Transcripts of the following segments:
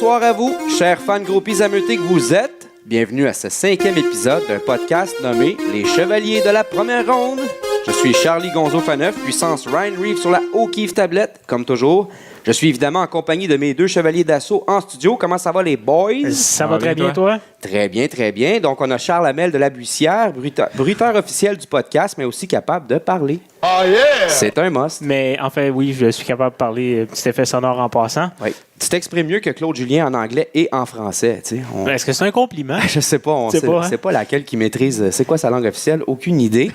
Bonsoir à vous, chers fans groupies ameutés que vous êtes. Bienvenue à ce 5e épisode d'un podcast nommé Les Chevaliers de la Première Ronde. Je suis Charlie Gonzo-Faneuf, puissance Ryan Reeves sur la O'Keefe tablette, comme toujours. Je suis évidemment en compagnie de mes deux chevaliers d'assaut en studio. Comment ça va, les boys? Ça va très bien, toi? Très bien, très bien. Donc, on a Charles Hamel de la Buissière, bruiteur officiel du podcast, mais aussi capable de parler. Oh yeah! C'est un must. Mais enfin, oui, je suis capable de parler petit effet sonore en passant. Oui. Tu t'exprimes mieux que Claude Julien en anglais et en français. Tu sais. Est-ce que c'est un compliment? Je sais pas. C'est pas laquelle qui maîtrise. C'est quoi sa langue officielle? Aucune idée.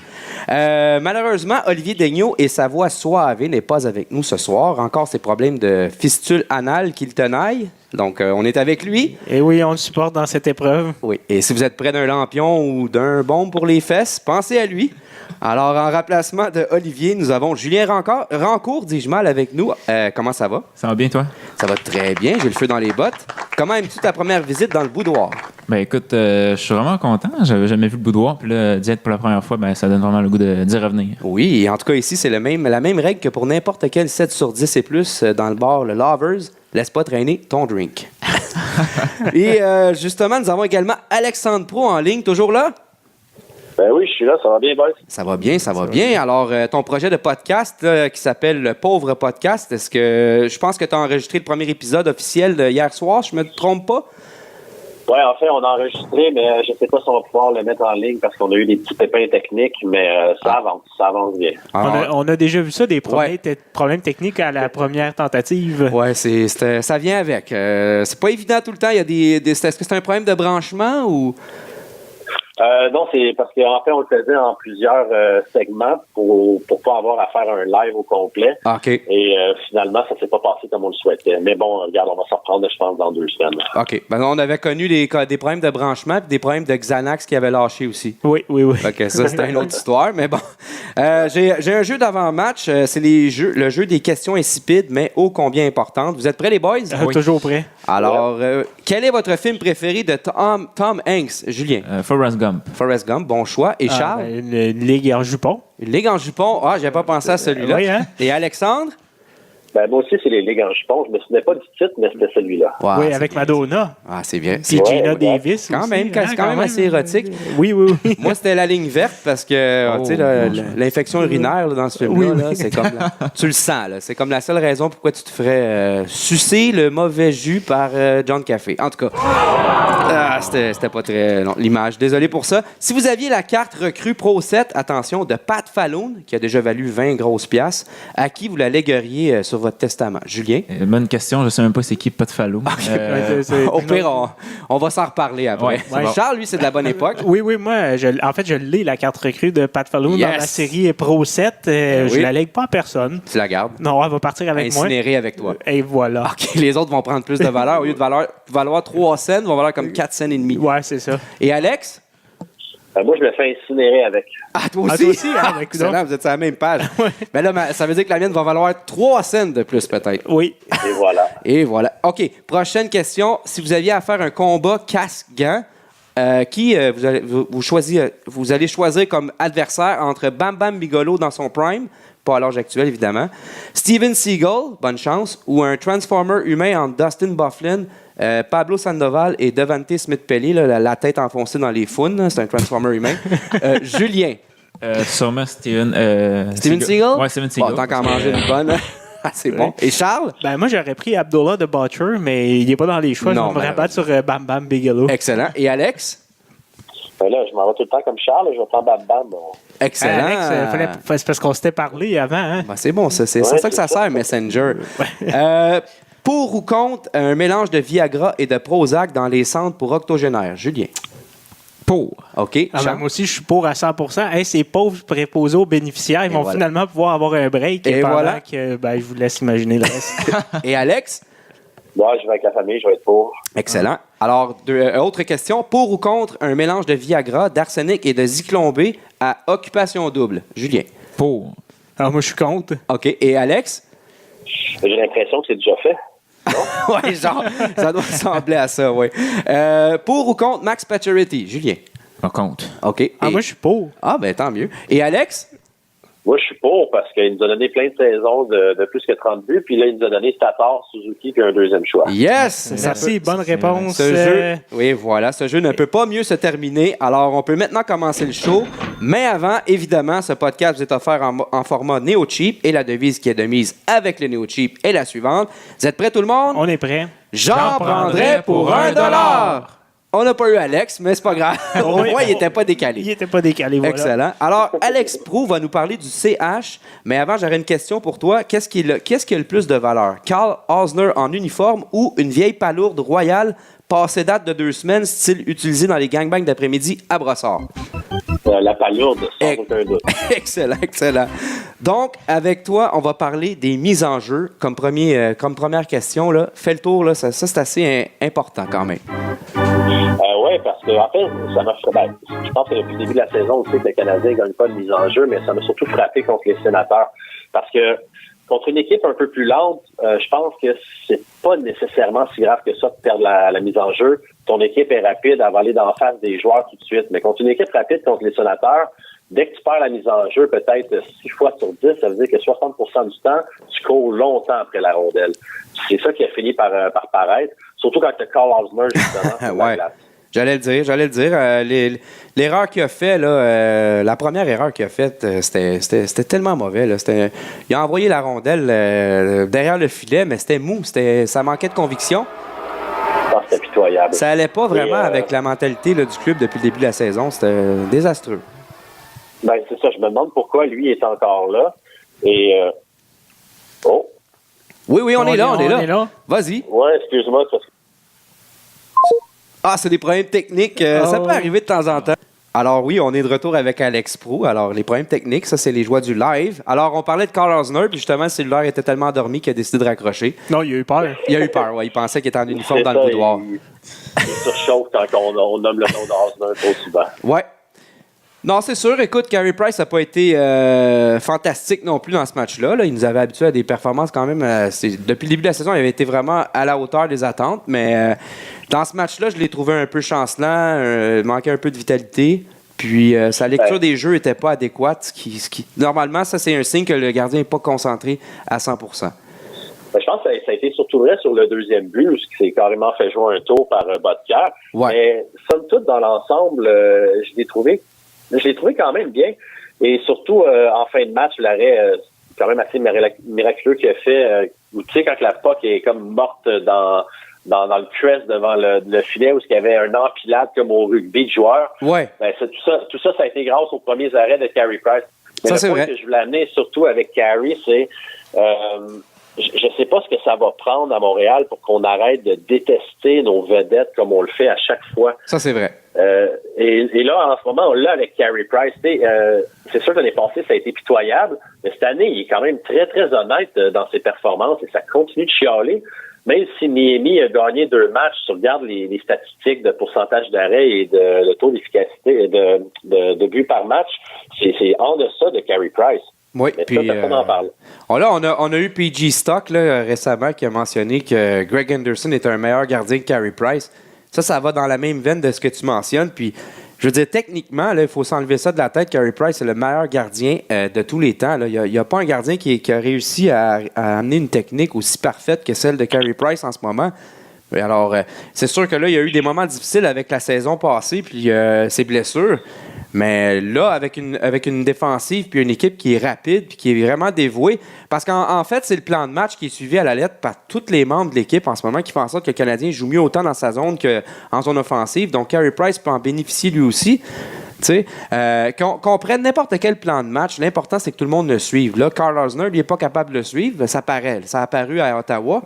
Malheureusement, Olivier Daigneault et sa voix suave n'est pas avec nous ce soir. Encore ses problèmes de fistule anale qui le tenaillent. Donc, on est avec lui. Et oui, on le supporte dans cette épreuve. Oui. Et si vous êtes près d'un lampion ou d'un bombe pour les fesses, pensez à lui. Alors, en remplacement de Olivier, nous avons Julien Rancourt, dis-je mal, avec nous. Comment ça va? Ça va bien, toi? Ça va très bien. J'ai le feu dans les bottes. Comment aimes-tu ta première visite dans le boudoir? Ben écoute, je suis vraiment content. J'avais jamais vu le boudoir. Puis là, d'y être pour la première fois, ben ça donne vraiment le goût d'y revenir. Oui, et en tout cas, ici, c'est la même règle que pour n'importe quel 7 sur 10 et plus dans le bar, le Lovers. Laisse pas traîner ton drink. Et justement, nous avons également Alexandre Pro en ligne. Toujours là? Ben oui, je suis là, ça va bien, boys. Ça va bien, ça va bien. Alors, ton projet de podcast là, qui s'appelle Le Pauvre Podcast, est-ce que je pense que tu as enregistré le premier épisode officiel de hier soir, je me trompe pas? Oui, en fait, on a enregistré, mais je ne sais pas si on va pouvoir le mettre en ligne parce qu'on a eu des petits pépins techniques, mais ça avance bien. On a déjà vu ça, des problèmes techniques à la première tentative. Oui, ça vient avec. C'est pas évident tout le temps. Il y a est-ce que c'est un problème de branchement ou... Non, c'est parce qu'en fait, on le faisait en plusieurs segments pour pas avoir à faire un live au complet. OK. Et finalement, ça s'est pas passé comme on le souhaitait. Mais bon, regarde, on va s'en reprendre, je pense, dans 2 semaines. OK. Ben, on avait connu des problèmes de branchement et des problèmes de Xanax qui avaient lâché aussi. Oui. OK, ça, c'était une autre histoire. Mais bon, j'ai un jeu d'avant-match. C'est le jeu des questions insipides, mais ô combien importantes. Vous êtes prêts, les boys? Oui. Toujours prêt. Alors, quel est votre film préféré de Tom Hanks, Julien? Forrest Gump. Forrest Gump, bon choix. Et Charles? Une ligue en jupon. Une ligue en jupon. Ah, j'avais pas pensé à celui-là. Oui, hein? Et Alexandre? Ben, moi aussi, c'est les ligues en jupon. Je me souvenais pas du titre, mais c'était celui-là. Wow, oui, avec Madonna. Ah, c'est bien. Puis Gina Davis Quand aussi, même, c'est quand même assez érotique. Oui. Moi, c'était la ligne verte parce que tu sais, l'infection urinaire là, dans ce film-là, là, c'est comme tu le sens. Là, c'est comme la seule raison pourquoi tu te ferais sucer le mauvais jus par John Café. En tout cas, c'était pas très l'image. Désolé pour ça. Si vous aviez la carte recrue Pro 7, attention, de Pat Falloon, qui a déjà valu 20 grosses piastres, à qui vous la légueriez sur votre testament? Julien? Bonne question. Je sais même pas c'est qui Pat Falloon. Au pire, on va s'en reparler après. Ouais. Charles, lui, c'est de la bonne époque. Oui, moi, je l'ai, la carte recrue de Pat Falloon dans la série Pro 7. Je la lègue pas à personne. Tu la gardes? Non, elle va partir avec moi. Incinérée avec toi. Et voilà. OK, les autres vont prendre plus de valeur. Au lieu de valoir 3 cents, vont valoir comme 4 cents et demi. Ouais, c'est ça. Et Alex? Moi, je me fais incinérer avec. Ah, toi aussi? Ah, toi aussi, hein? Excellent, vous êtes sur la même page. Mais là, ça veut dire que la mienne va valoir 3 cents de plus, peut-être. Oui. Et voilà. OK, prochaine question. Si vous aviez à faire un combat casque-gant, qui vous allez choisir comme adversaire entre Bam Bam Bigelow dans son prime, pas à l'âge actuel, évidemment, Steven Seagal, bonne chance, ou un Transformer humain entre Dustin Bufflin, Pablo Sandoval et Devante Smith-Pelly, la tête enfoncée dans les founes, c'est un Transformer humain. Julien. Sûrement Steven Seagal? Ouais, Steven Seagal. Bon, tant qu'à manger une bonne. C'est bon. Et Charles? Ben, moi, j'aurais pris Abdullah the Butcher, mais il n'est pas dans les choix. Non, je vais me rabattre sur Bam Bam Bigelow. Excellent. Et Alex? Ben là, je m'en vais tout le temps comme Charles, je vais prendre Bam Bam. Excellent. Alex, c'est parce qu'on s'était parlé avant. Hein? Ben, c'est bon, c'est ça que ça sert, Messenger. Pour ou contre un mélange de Viagra et de Prozac dans les centres pour octogénaires? Julien. Pour. OK. Moi aussi, je suis pour à 100%. Hey, ces pauvres préposés aux bénéficiaires, ils vont finalement pouvoir avoir un break. Et voilà. Que, je vous laisse imaginer le reste. Et Alex? Moi, je vais avec la famille, je vais être pour. Excellent. Alors, autre question. Pour ou contre un mélange de Viagra, d'arsenic et de Zyklon B à occupation double? Julien. Pour. Alors, moi, je suis contre. OK. Et Alex? J'ai l'impression que c'est déjà fait. Oui, genre, ça doit ressembler à ça, oui. Pour ou contre Max Pacioretty? Julien. Par contre. OK. Moi, je suis pour. Ah, ben tant mieux. Et Alex? Moi, je suis pour parce qu'il nous a donné plein de saisons de plus que 30 buts. Puis là, il nous a donné Tatar, Suzuki puis un deuxième choix. Yes! Merci, bonne réponse. Ce jeu, oui, voilà, ce jeu ne peut pas mieux se terminer. Alors, on peut maintenant commencer le show. Mais avant, évidemment, ce podcast vous est offert en format Néo-Cheap. Et la devise qui est de mise avec le Néo-Cheap est la suivante. Vous êtes prêts, tout le monde? On est prêts. J'en prendrais pour $1. On n'a pas eu Alex, mais c'est pas grave. Au moins, il n'était pas décalé. Il n'était pas décalé, voilà. Excellent. Alors, Alex Proulx va nous parler du CH, mais avant, j'aurais une question pour toi. Qu'est-ce qui a le plus de valeur? Karl Osner en uniforme ou une vieille palourde royale passée date de 2 semaines, style utilisé dans les gangbangs d'après-midi à Brossard? La palourde, sans aucun doute. Excellent, excellent. Donc, avec toi, on va parler des mises en jeu. Comme première question, là, fais le tour, là, ça c'est assez important quand même. Oui, parce que en fait, ça m'a frappé. Je pense que depuis le début de la saison, on sait que le Canadien ne gagne pas de mise en jeu, mais ça m'a surtout frappé contre les Sénateurs. Parce que contre une équipe un peu plus lente, je pense que c'est pas nécessairement si grave que ça de perdre la mise en jeu. Ton équipe est rapide, elle va aller d'en face des joueurs tout de suite. Mais contre une équipe rapide, contre les Sénateurs, dès que tu perds la mise en jeu, peut-être 6 fois sur 10, ça veut dire que 60% du temps, tu cours longtemps après la rondelle. C'est ça qui a fini par paraître. Surtout quand tu as Karl Osner, justement, sur la glace. J'allais le dire. L'erreur qu'il a fait, là, la première erreur qu'il a faite, c'était tellement mauvais. Là. Il a envoyé la rondelle derrière le filet, mais c'était mou. Ça manquait de conviction. C'était pitoyable. Ça allait pas vraiment avec la mentalité là, du club depuis le début de la saison. C'était désastreux. Ben, c'est ça. Je me demande pourquoi lui est encore là. Et... Oh! Oui, on est là. Vas-y. Oui, excuse-moi. Ah, c'est des problèmes techniques. Ça peut arriver de temps en temps. Alors oui, on est de retour avec Alex Proulx. Alors, les problèmes techniques, ça, c'est les joies du live. Alors, on parlait de Karl Osner, puis justement, le cellulaire était tellement endormi qu'il a décidé de raccrocher. Non, il a eu peur. Il a eu peur, oui. Il pensait qu'il était en uniforme dans le boudoir. Il surchauffe quand on nomme le nom d'Osner trop souvent. Ouais. Non, c'est sûr. Écoute, Carey Price n'a pas été fantastique non plus dans ce match-là. Là. Il nous avait habitués à des performances quand même. Depuis le début de la saison, il avait été vraiment à la hauteur des attentes. Mais dans ce match-là, je l'ai trouvé un peu chancelant. Manquait un peu de vitalité. Puis sa lecture des jeux n'était pas adéquate. Normalement, ça, c'est un signe que le gardien n'est pas concentré à 100%. Je pense que ça a été surtout vrai sur le deuxième but, où il s'est carrément fait jouer un tour par Bodker. Ouais. Mais somme toute, dans l'ensemble, je l'ai trouvé quand même bien. Et surtout, en fin de match, l'arrêt quand même assez miraculeux qu'il a fait. Où tu sais, quand la puck est comme morte dans le crest devant le filet, où il y avait un empilade comme au rugby de joueurs. Ouais. Ben, tout ça a été grâce aux premiers arrêts de Carey Price. Mais ça, le point que je voulais amener, surtout avec Carey, c'est... je sais pas ce que ça va prendre à Montréal pour qu'on arrête de détester nos vedettes comme on le fait à chaque fois. Ça, c'est vrai. Et là, en ce moment, on l'a avec Carey Price. C'est sûr que l'année passée, ça a été pitoyable, mais cette année, il est quand même très, très honnête dans ses performances et ça continue de chialer. Même si Miami a gagné 2 matchs, si tu regardes les statistiques de pourcentage d'arrêt et de taux d'efficacité de buts par match, c'est en deçà de Carey Price. Oui, puis personne n'en parle. On a eu PG Stock là, récemment qui a mentionné que Greg Anderson est un meilleur gardien que Carey Price. Ça va dans la même veine de ce que tu mentionnes. Puis, je veux dire, techniquement, il faut s'enlever ça de la tête. Carey Price est le meilleur gardien de tous les temps. Il n'y a pas un gardien qui a réussi à amener une technique aussi parfaite que celle de Carey Price en ce moment. Alors, c'est sûr que là, il y a eu des moments difficiles avec la saison passée puis ses blessures. Mais là, avec une défensive puis une équipe qui est rapide puis qui est vraiment dévouée, parce qu'en fait, c'est le plan de match qui est suivi à la lettre par tous les membres de l'équipe en ce moment qui font en sorte que le Canadien joue mieux autant dans sa zone qu'en zone offensive. Donc, Carey Price peut en bénéficier lui aussi. Qu'on prenne n'importe quel plan de match, l'important, c'est que tout le monde le suive. Là, Karl Osner, il n'est pas capable de le suivre. Ça paraît. Ça a apparu à Ottawa.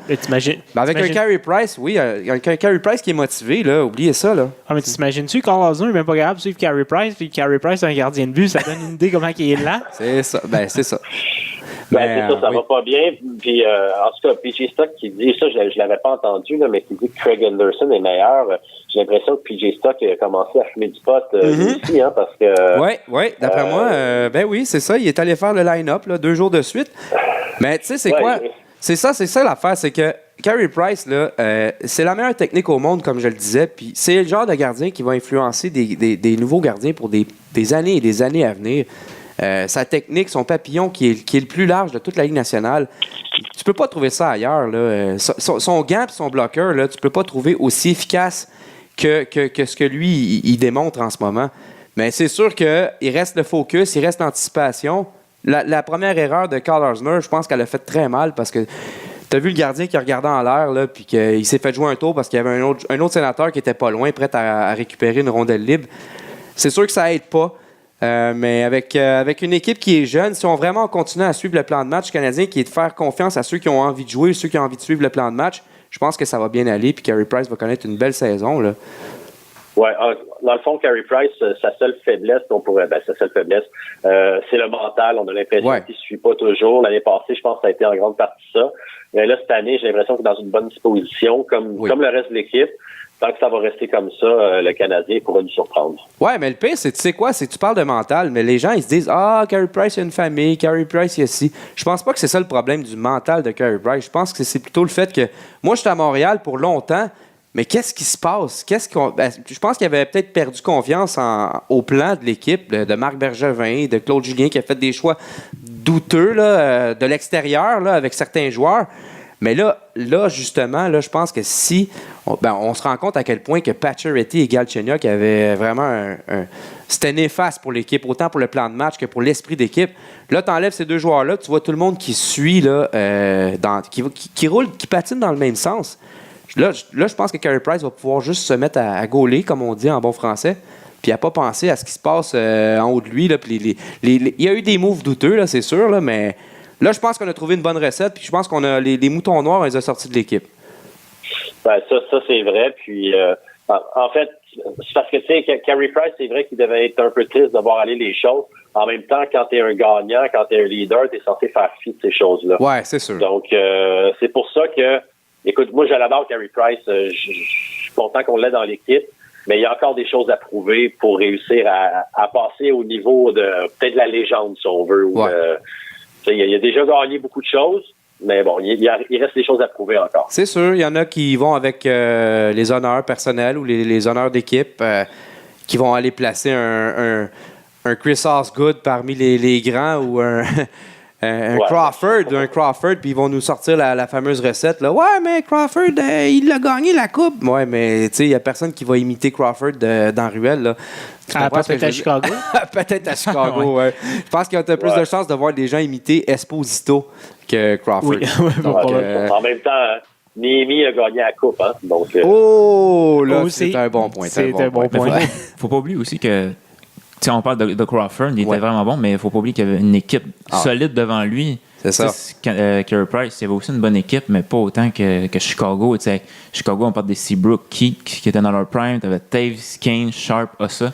Avec un Carey Price, oui, un Carey Price qui est motivé, là, oubliez ça. Là. Ah, mais tu t'imagines-tu, Karl Osner n'est même pas capable de suivre Carey Price, puis Carey Price est un gardien de but, ça donne une idée comment il est là. C'est ça. C'est ça. Ça va pas bien. Puis, en tout cas, PJ Stock qui dit ça, je l'avais pas entendu, là, mais qui dit que Craig Anderson est meilleur. J'ai l'impression que PJ Stock a commencé à fumer du pot ici, hein, parce que... Oui, d'après moi, oui, c'est ça. Il est allé faire le line-up 2 jours de suite. Mais tu sais, c'est quoi? C'est ça l'affaire, c'est que Carey Price, là, c'est la meilleure technique au monde, comme je le disais, puis c'est le genre de gardien qui va influencer des nouveaux gardiens pour des années et des années à venir. sa technique, son papillon qui est le plus large de toute la Ligue nationale. Tu peux pas trouver ça ailleurs. Là. Son gant et son bloqueur, là, tu peux pas trouver aussi efficace que ce que lui, il démontre en ce moment. Mais c'est sûr qu'il reste le focus, il reste l'anticipation. La première erreur de Carl Osner, je pense qu'elle a fait très mal parce que tu as vu le gardien qui regardait en l'air là, puis qu'il s'est fait jouer un tour parce qu'il y avait un autre sénateur qui était pas loin, prêt à récupérer une rondelle libre. C'est sûr que ça aide pas. Mais avec une équipe qui est jeune, si on vraiment continue à suivre le plan de match canadien, qui est de faire confiance à ceux qui ont envie de jouer, ceux qui ont envie de suivre le plan de match, je pense que ça va bien aller, puis Carey Price va connaître une belle saison. Là. Ouais, dans le fond, Carey Price, sa seule faiblesse, c'est le mental. On a l'impression qu'il ne suit pas toujours. L'année passée, je pense que ça a été en grande partie ça. Mais là, cette année, j'ai l'impression qu'il est dans une bonne disposition, comme le reste de l'équipe. Tant que ça va rester comme ça, le Canadien pourra nous surprendre. Ouais, mais le pire, c'est, tu sais quoi, c'est que tu parles de mental, mais les gens, ils se disent « Ah, Carey Price, il a une famille, Carey Price, il y a ci. » Je pense pas que c'est ça le problème du mental de Carey Price. Je pense que c'est plutôt le fait que, moi, j'étais à Montréal pour longtemps, mais qu'est-ce qui se passe? Je pense qu'il avait peut-être perdu confiance au plan de l'équipe, de Marc Bergevin, de Claude Julien, qui a fait des choix douteux là, de l'extérieur là, avec certains joueurs. Mais là, justement, là, je pense que si on se rend compte à quel point que Pacioretty et Galchenyuk avaient vraiment c'était néfaste pour l'équipe, autant pour le plan de match que pour l'esprit d'équipe. Là, tu enlèves ces deux joueurs-là, tu vois tout le monde qui suit, là, qui roule, qui patine dans le même sens. Là, je pense que Carey Price va pouvoir juste se mettre à gauler, comme on dit en bon français, puis à pas penser à ce qui se passe en haut de lui. Là, il y a eu des moves douteux, là, c'est sûr, là, mais là, je pense qu'on a trouvé une bonne recette, puis je pense qu'on a les moutons noirs, on les a sortis de l'équipe. Ben, ça c'est vrai. Puis, en fait, c'est parce que, tu sais, Carey Price, c'est vrai qu'il devait être un peu triste de voir aller les choses. En même temps, quand tu es un gagnant, quand tu es un leader, tu es censé faire fi de ces choses-là. Ouais, c'est sûr. Donc, c'est pour ça que, écoute, moi, j'adore Carey Price. Je suis content qu'on l'ait dans l'équipe, mais il y a encore des choses à prouver pour réussir à passer au niveau de peut-être la légende, si on veut. Ouais. Il a déjà gagné beaucoup de choses, mais bon, il reste des choses à prouver encore. C'est sûr, il y en a qui vont avec les honneurs personnels ou les honneurs d'équipe, qui vont aller placer un Chris Osgood parmi les grands ou un Crawford, puis ils vont nous sortir la fameuse recette. Là. Ouais, mais Crawford, il a gagné la coupe. Ouais, mais tu sais, il n'y a personne qui va imiter Crawford dans Ruelle. Là. Peut-être à Chicago. Peut-être à Chicago, ouais. Je pense qu'il y a plus de chances de voir des gens imiter Esposito que Crawford. Oui. Donc, en même temps, Niemi a gagné la coupe. Hein? Donc, c'est un bon point. C'est un bon point. Faut pas oublier aussi que on parle de Crawford, il était vraiment bon, mais il ne faut pas oublier qu'il y avait une équipe solide devant lui. C'est ça. Carey Price, il y avait aussi une bonne équipe, mais pas autant que Chicago. Chicago, on parle des Seabrook, qui étaient dans leur prime. Tu avais Taves, Kane, Sharp, Ossa.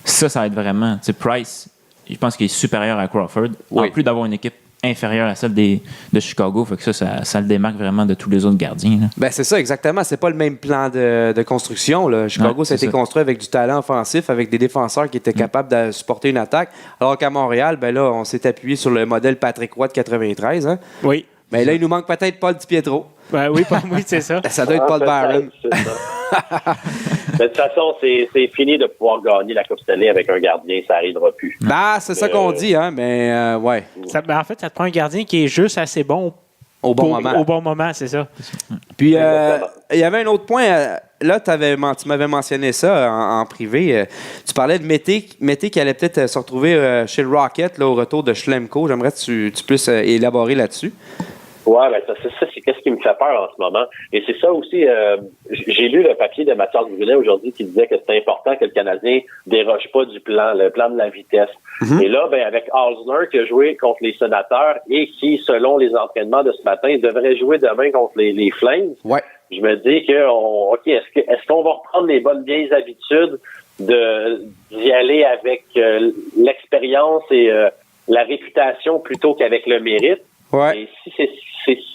Ça va être vraiment. Price, je pense qu'il est supérieur à Crawford. En plus d'avoir une équipe inférieure à celle de Chicago, fait que ça le démarque vraiment de tous les autres gardiens. Là. Ben c'est ça, exactement. C'est pas le même plan de construction. Là. Chicago, ça a été construit avec du talent offensif, avec des défenseurs qui étaient capables de supporter une attaque. Alors qu'à Montréal, ben là, on s'est appuyé sur le modèle Patrick Roy de 93. Hein? Oui. Mais là, il nous manque peut-être Paul DiPietro. Ben oui, c'est ça. Ça doit être Paul Byron. De toute façon, c'est fini de pouvoir gagner la Coupe Stanley avec un gardien. Ça n'arrivera plus. Ben, c'est ça qu'on dit, hein, mais ouais. En fait, ça te prend un gardien qui est juste assez bon au bon moment, c'est ça. Puis, il y avait un autre point. Là, tu m'avais mentionné ça en privé. Tu parlais de Mété qui allait peut-être se retrouver chez le Rocket là, au retour de Schlemko. J'aimerais que tu puisses élaborer là-dessus. Ouais, ben c'est qu'est-ce qui me fait peur en ce moment. Et c'est ça aussi, j'ai lu le papier de Mathias Brunet aujourd'hui qui disait que c'est important que le Canadien déroge pas du plan, le plan de la vitesse. Mm-hmm. Et là, ben avec Osner qui a joué contre les Sénateurs et qui, selon les entraînements de ce matin, devrait jouer demain contre les Flames. Ouais. Je me dis que est-ce qu'on va reprendre les bonnes vieilles habitudes d'y aller avec l'expérience et la réputation plutôt qu'avec le mérite? Ouais. Et si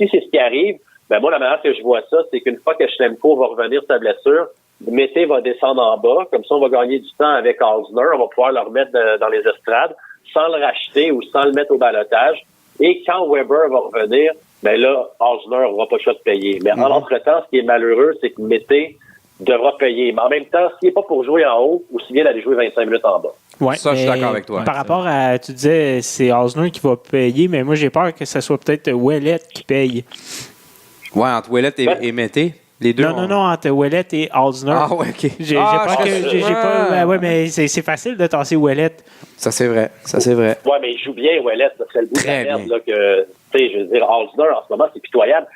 c'est ce qui arrive, ben moi, la manière que je vois ça, c'est qu'une fois que Schlemko va revenir de sa blessure, Mété va descendre en bas. Comme ça, on va gagner du temps avec Osner. On va pouvoir le remettre dans les estrades sans le racheter ou sans le mettre au balotage. Et quand Weber va revenir, ben là, Osner n'aura pas le choix de payer. Mais en entre-temps, ce qui est malheureux, c'est que Mété devra payer. Mais en même temps, s'il n'est pas pour jouer en haut, aussi bien d'aller jouer 25 minutes en bas. Ouais, ça, je suis d'accord avec toi. Par rapport à, tu disais, c'est Osner qui va payer, mais moi, j'ai peur que ce soit peut-être Ouellet qui paye. Ouais, entre Ouellet et Mété. Les deux. Non, entre Ouellet et Osner. Ah, ouais, OK. J'ai pas. Ouais, mais c'est facile de tasser Ouellet. Ça, c'est vrai. Ouais, mais il joue bien, Ouellet. Ça serait le bout de la merde, là, que, tu sais, je veux dire, Osner, en ce moment, c'est pitoyable.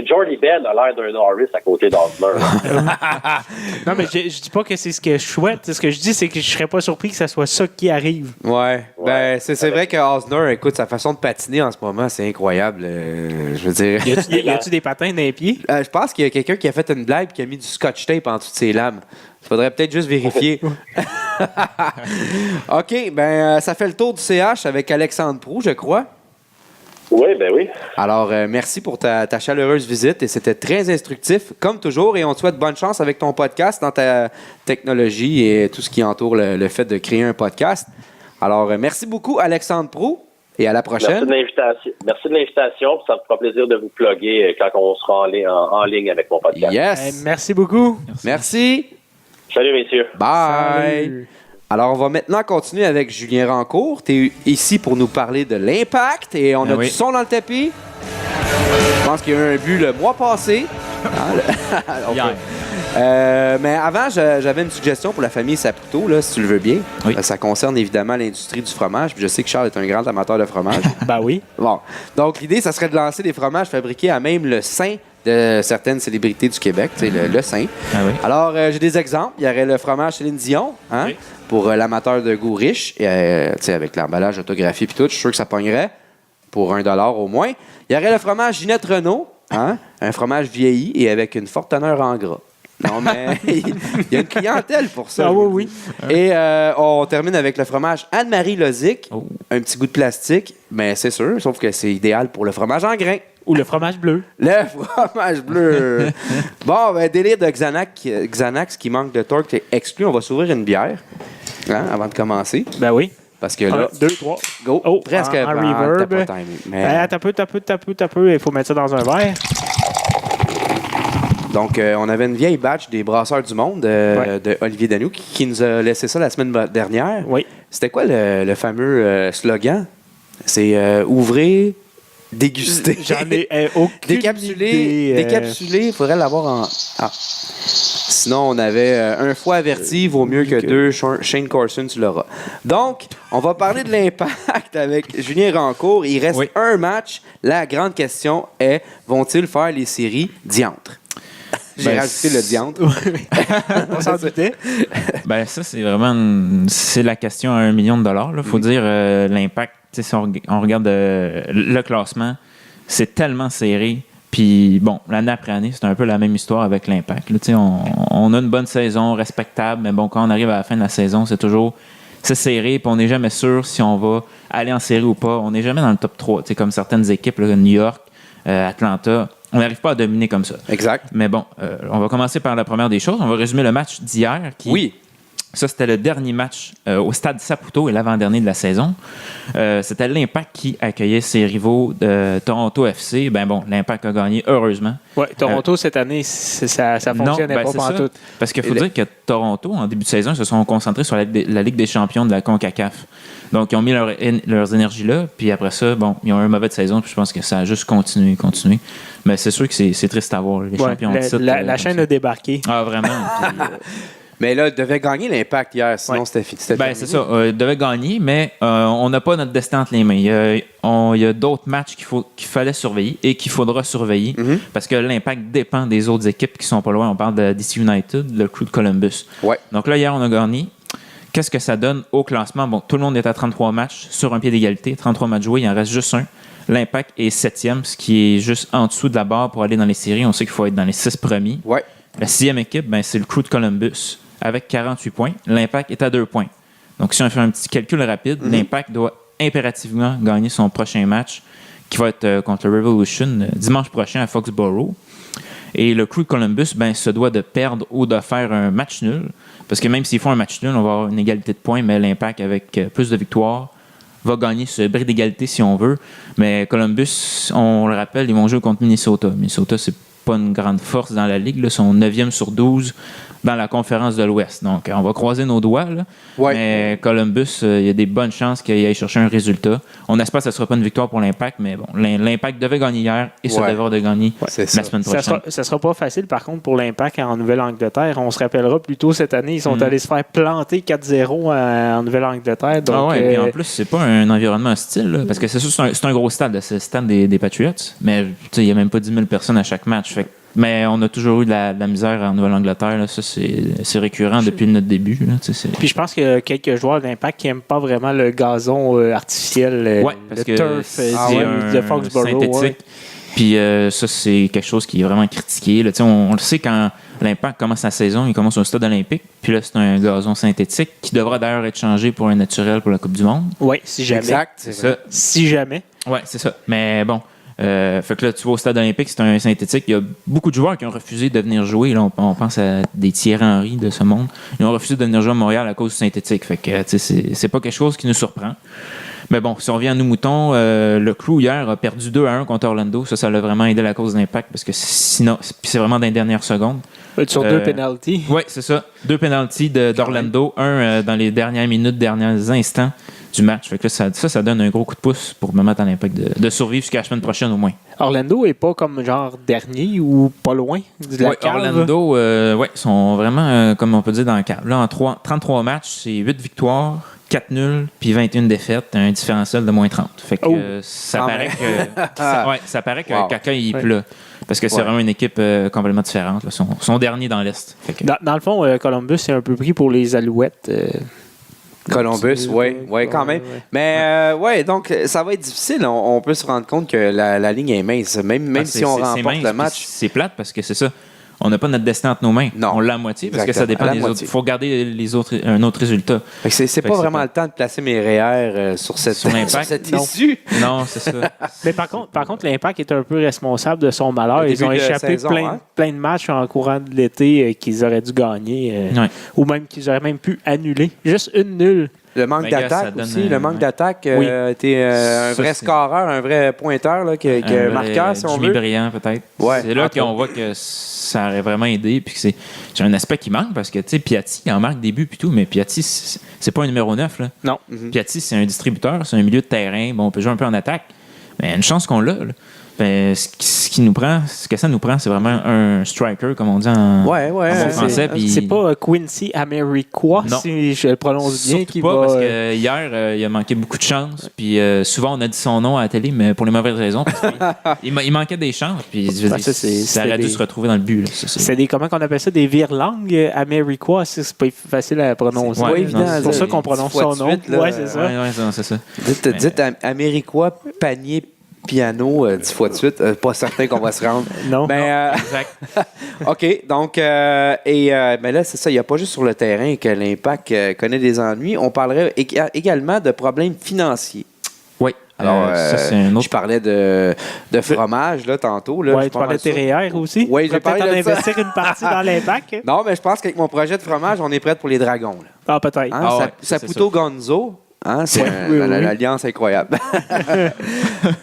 Jordy Ben a l'air d'un Norris à côté d'Osner. Non, mais je dis pas que c'est ce que je souhaite. Ce que je dis, c'est que je serais pas surpris que ça soit ça qui arrive. Ouais. Ben, c'est vrai que Osner, écoute, sa façon de patiner en ce moment, c'est incroyable. Je veux dire. Y a-tu des patins dans les pieds? Je pense qu'il y a quelqu'un qui a fait une blague et qui a mis du scotch tape en dessous de ses lames. Il faudrait peut-être juste vérifier. OK, ben ça fait le tour du CH avec Alexandre Proulx, je crois. Oui, ben oui. Alors, merci pour ta chaleureuse visite et c'était très instructif, comme toujours, et on te souhaite bonne chance avec ton podcast dans ta technologie et tout ce qui entoure le fait de créer un podcast. Alors, merci beaucoup, Alexandre Proulx, et à la prochaine. Merci de l'invitation. Ça me fera plaisir de vous plugger quand on sera en ligne avec mon podcast. Yes! Merci beaucoup. Merci. Salut, messieurs. Bye! Salut. Alors, on va maintenant continuer avec Julien Rancourt. Tu es ici pour nous parler de l'Impact et on a du son dans le tapis. Je pense qu'il y a eu un but le mois passé. Mais avant, j'avais une suggestion pour la famille Saputo, là, si tu le veux bien. Oui. Ça concerne évidemment l'industrie du fromage. Puis je sais que Charles est un grand amateur de fromage. Ben oui. Bon. Donc, l'idée, ça serait de lancer des fromages fabriqués à même le sein de certaines célébrités du Québec, le sein. Ah oui. Alors, j'ai des exemples. Il y aurait le fromage Céline Dion, hein, Oui. pour l'amateur de goût riche, et, avec l'emballage autographié et tout. Je suis sûr que ça pognerait pour $1 au moins. Il y aurait le fromage Ginette Renault, hein, un fromage vieilli et avec une forte teneur en gras. Non, mais il y a une clientèle pour ça. Ah oui. Et on termine avec le fromage Anne-Marie Lozic. Oh. Un petit goût de plastique, mais c'est sûr, sauf que c'est idéal pour le fromage en grains. Ou le fromage bleu. Le fromage bleu. Bon, ben, délire de Xanax qui manque de torque est exclu. On va s'ouvrir une bière avant de commencer. Ben oui. Parce que là, 1, 2, 3. go. Oh, Presque en t'as reverb. pas timé, mais... T'as peu. Il faut mettre ça dans un verre. Donc, on avait une vieille batch des Brasseurs du Monde de Olivier Danou qui nous a laissé ça la semaine dernière. Oui. C'était quoi le fameux slogan? C'est ouvrez, dégustez. J'en ai aucune idée. Décapsulé, il faudrait l'avoir en... Ah. Sinon, on avait un foie averti, vaut mieux que deux. Shane Corson, tu l'auras. Donc, on va parler de l'Impact avec Julien Rancourt. Il reste un match. La grande question est, vont-ils faire les séries diantres? J'ai rajouté le diantre. On s'en doutait. Ben ça, c'est vraiment c'est la question à $1 million. Il faut dire l'Impact, si on regarde le classement, c'est tellement serré. Puis bon, l'année après année, c'est un peu la même histoire avec l'Impact. Là, on a une bonne saison, respectable, mais bon, quand on arrive à la fin de la saison, c'est serré, puis on n'est jamais sûr si on va aller en série ou pas. On n'est jamais dans le top 3, comme certaines équipes, là, New York, Atlanta. On n'arrive pas à dominer comme ça. Exact. Mais bon, on va commencer par la première des choses. On va résumer le match d'hier. Ça, c'était le dernier match au Stade Saputo et l'avant-dernier de la saison. C'était l'Impact qui accueillait ses rivaux de Toronto FC. Ben bon, l'Impact a gagné, heureusement. Oui, Toronto, cette année, ça fonctionnait pas tout. Parce qu'il faut dire que Toronto, en début de saison, ils se sont concentrés sur la Ligue des champions de la CONCACAF. Donc, ils ont mis leurs énergies là. Puis après ça, bon, ils ont eu une mauvaise saison. Puis je pense que ça a juste continué. Mais c'est sûr que c'est triste à voir. Les champions de titre. La chaîne a débarqué. Ah, vraiment. Puis, mais là, il devait gagner l'Impact hier, sinon c'était ben, c'est ça. Il devait gagner, mais on n'a pas notre destin entre les mains. Il y a d'autres matchs qu'il fallait surveiller et qu'il faudra surveiller parce que l'Impact dépend des autres équipes qui sont pas loin. On parle de DC United, le Crew de Columbus. Ouais. Donc là, hier, on a gagné. Qu'est-ce que ça donne au classement? Bon, tout le monde est à 33 matchs sur un pied d'égalité. 33 matchs joués, il en reste juste un. L'Impact est 7e, ce qui est juste en dessous de la barre pour aller dans les séries. On sait qu'il faut être dans les 6 premiers. Ouais. La 6e équipe, ben, c'est le Crew de Columbus avec 48 points. L'Impact est à 2 points. Donc, si on fait un petit calcul rapide, l'Impact doit impérativement gagner son prochain match qui va être contre le Revolution dimanche prochain à Foxborough. Et le Crew de Columbus se doit de perdre ou de faire un match nul. Parce que même s'ils font un match nul, on va avoir une égalité de points, mais l'Impact, avec plus de victoires, va gagner ce bris d'égalité si on veut. Mais Columbus, on le rappelle, ils vont jouer contre Minnesota. Minnesota, c'est pas une grande force dans la Ligue. Là. Ils sont 9e sur 12 dans la conférence de l'Ouest. Donc, on va croiser nos doigts. Là. Ouais. Mais Columbus, il y a des bonnes chances qu'il aille chercher un résultat. On espère que ce ne sera pas une victoire pour l'Impact, mais bon, l'Impact devait gagner hier et se devra de gagner la semaine prochaine. Ça sera pas facile, par contre, pour l'Impact en Nouvelle-Angleterre. On se rappellera plus tôt cette année, ils sont allés se faire planter 4-0 en Nouvelle-Angleterre. Donc, et en plus, c'est pas un environnement hostile, là, parce que c'est sûr, c'est un gros stade, c'est le stade des Patriots, mais il n'y a même pas 10 000 personnes à chaque match. Fait, mais on a toujours eu de la misère en Nouvelle-Angleterre. Là. Ça, c'est récurrent depuis notre début. Là, puis je pense qu'il y a quelques joueurs d'Impact qui n'aiment pas vraiment le gazon artificiel, parce le turf de Foxborough. Synthétique. Puis ça, c'est quelque chose qui est vraiment critiqué. Là. On le sait quand l'Impact commence la saison, il commence au stade olympique. Puis là, c'est un gazon synthétique qui devra d'ailleurs être changé pour un naturel pour la Coupe du Monde. Oui, si jamais. Exact, c'est ça. Si jamais. Oui, c'est ça. Mais bon, fait que là, tu vois, au stade olympique, c'est un synthétique. Il y a beaucoup de joueurs qui ont refusé de venir jouer. Là, on pense à des Thierry Henry de ce monde. Ils ont refusé de venir jouer à Montréal à cause du synthétique. Fait que, c'est pas quelque chose qui nous surprend. Mais bon, si on revient à nous moutons, le Crew hier a perdu 2-1 contre Orlando. Ça l'a vraiment aidé la cause d'Impact parce que sinon, c'est vraiment dans les dernières secondes. Sur 2 pénaltys. Oui, c'est ça. 2 pénaltys d'Orlando. Un dans les dernières minutes, derniers instants du match. Fait que là, ça donne un gros coup de pouce pour me mettre à l'Impact de survivre jusqu'à la semaine prochaine au moins. Orlando est pas comme genre dernier ou pas loin de la cave. Orlando, sont vraiment, comme on peut dire, dans la cave. Là, en 33 matchs, c'est 8 victoires, 4 nuls, puis 21 défaites, un différentiel de moins 30. Fait que ça paraît que ça paraît que quelqu'un il pleut. Parce que c'est vraiment une équipe complètement différente. Là. Son dernier dans l'Est. Dans le fond, Columbus est un peu pris pour les Alouettes. Columbus, oui, quand même. Mais donc ça va être difficile. On peut se rendre compte que la ligne est mince. Même si on remporte le match. C'est plate parce que c'est ça. On n'a pas notre destin entre nos mains. Non. On l'a à moitié parce que ça dépend des autres. Il faut regarder un autre résultat. C'est pas vraiment le temps de placer mes REER sur cette issue. Non, c'est ça. Mais par contre, l'Impact est un peu responsable de son malheur. Ils ont échappé plein de matchs en courant de l'été qu'ils auraient dû gagner ou même qu'ils auraient même pu annuler. Juste une nulle. Le manque d'attaque aussi. Le manque d'attaque a été un vrai scoreur, un vrai pointeur, là, qui est marqueur, si on veut. Jimmy Brillant, peut-être. Ouais, c'est là qu'on voit que ça aurait vraiment aidé. Puis que c'est un aspect qui manque parce que, tu sais, Piatti, il en marque des buts et tout, mais Piatti, c'est pas un numéro 9. Là. Non. Piatti, c'est un distributeur, c'est un milieu de terrain. Bon, on peut jouer un peu en attaque, mais une chance qu'on l'a. Là. Ben, ce que ça nous prend, c'est vraiment un striker, comme on dit en bon français. C'est pas Quincy Amarikwa, si je le prononce bien. Surtout pas, parce que hier, il a manqué beaucoup de chance. Puis souvent, on a dit son nom à la télé, mais pour les mauvaises raisons. Parce il manquait des chances. Puis ça aurait dû se retrouver dans le but. C'est comment qu'on appelle ça, des virelangues Amarikwa. C'est pas facile à prononcer. C'est pour ça qu'on prononce son nom. Oui, c'est ça. Dites Amarikwa panier piano 10 fois de suite. Pas certain qu'on va se rendre. Non. Exact. OK. Donc, mais là, c'est ça. Il n'y a pas juste sur le terrain que l'Impact connaît des ennuis. On parlerait également de problèmes financiers. Oui. Alors, ça, c'est un autre... je parlais de fromage là, tantôt. Oui, tu parlais de tes REER aussi. Oui, j'ai parlé peut-être investir une partie dans l'Impact. Non, mais je pense qu'avec mon projet de fromage, on est prêt pour les Dragons. Là. Ah, peut-être. Saputo Gonzo. C'est l'alliance incroyable.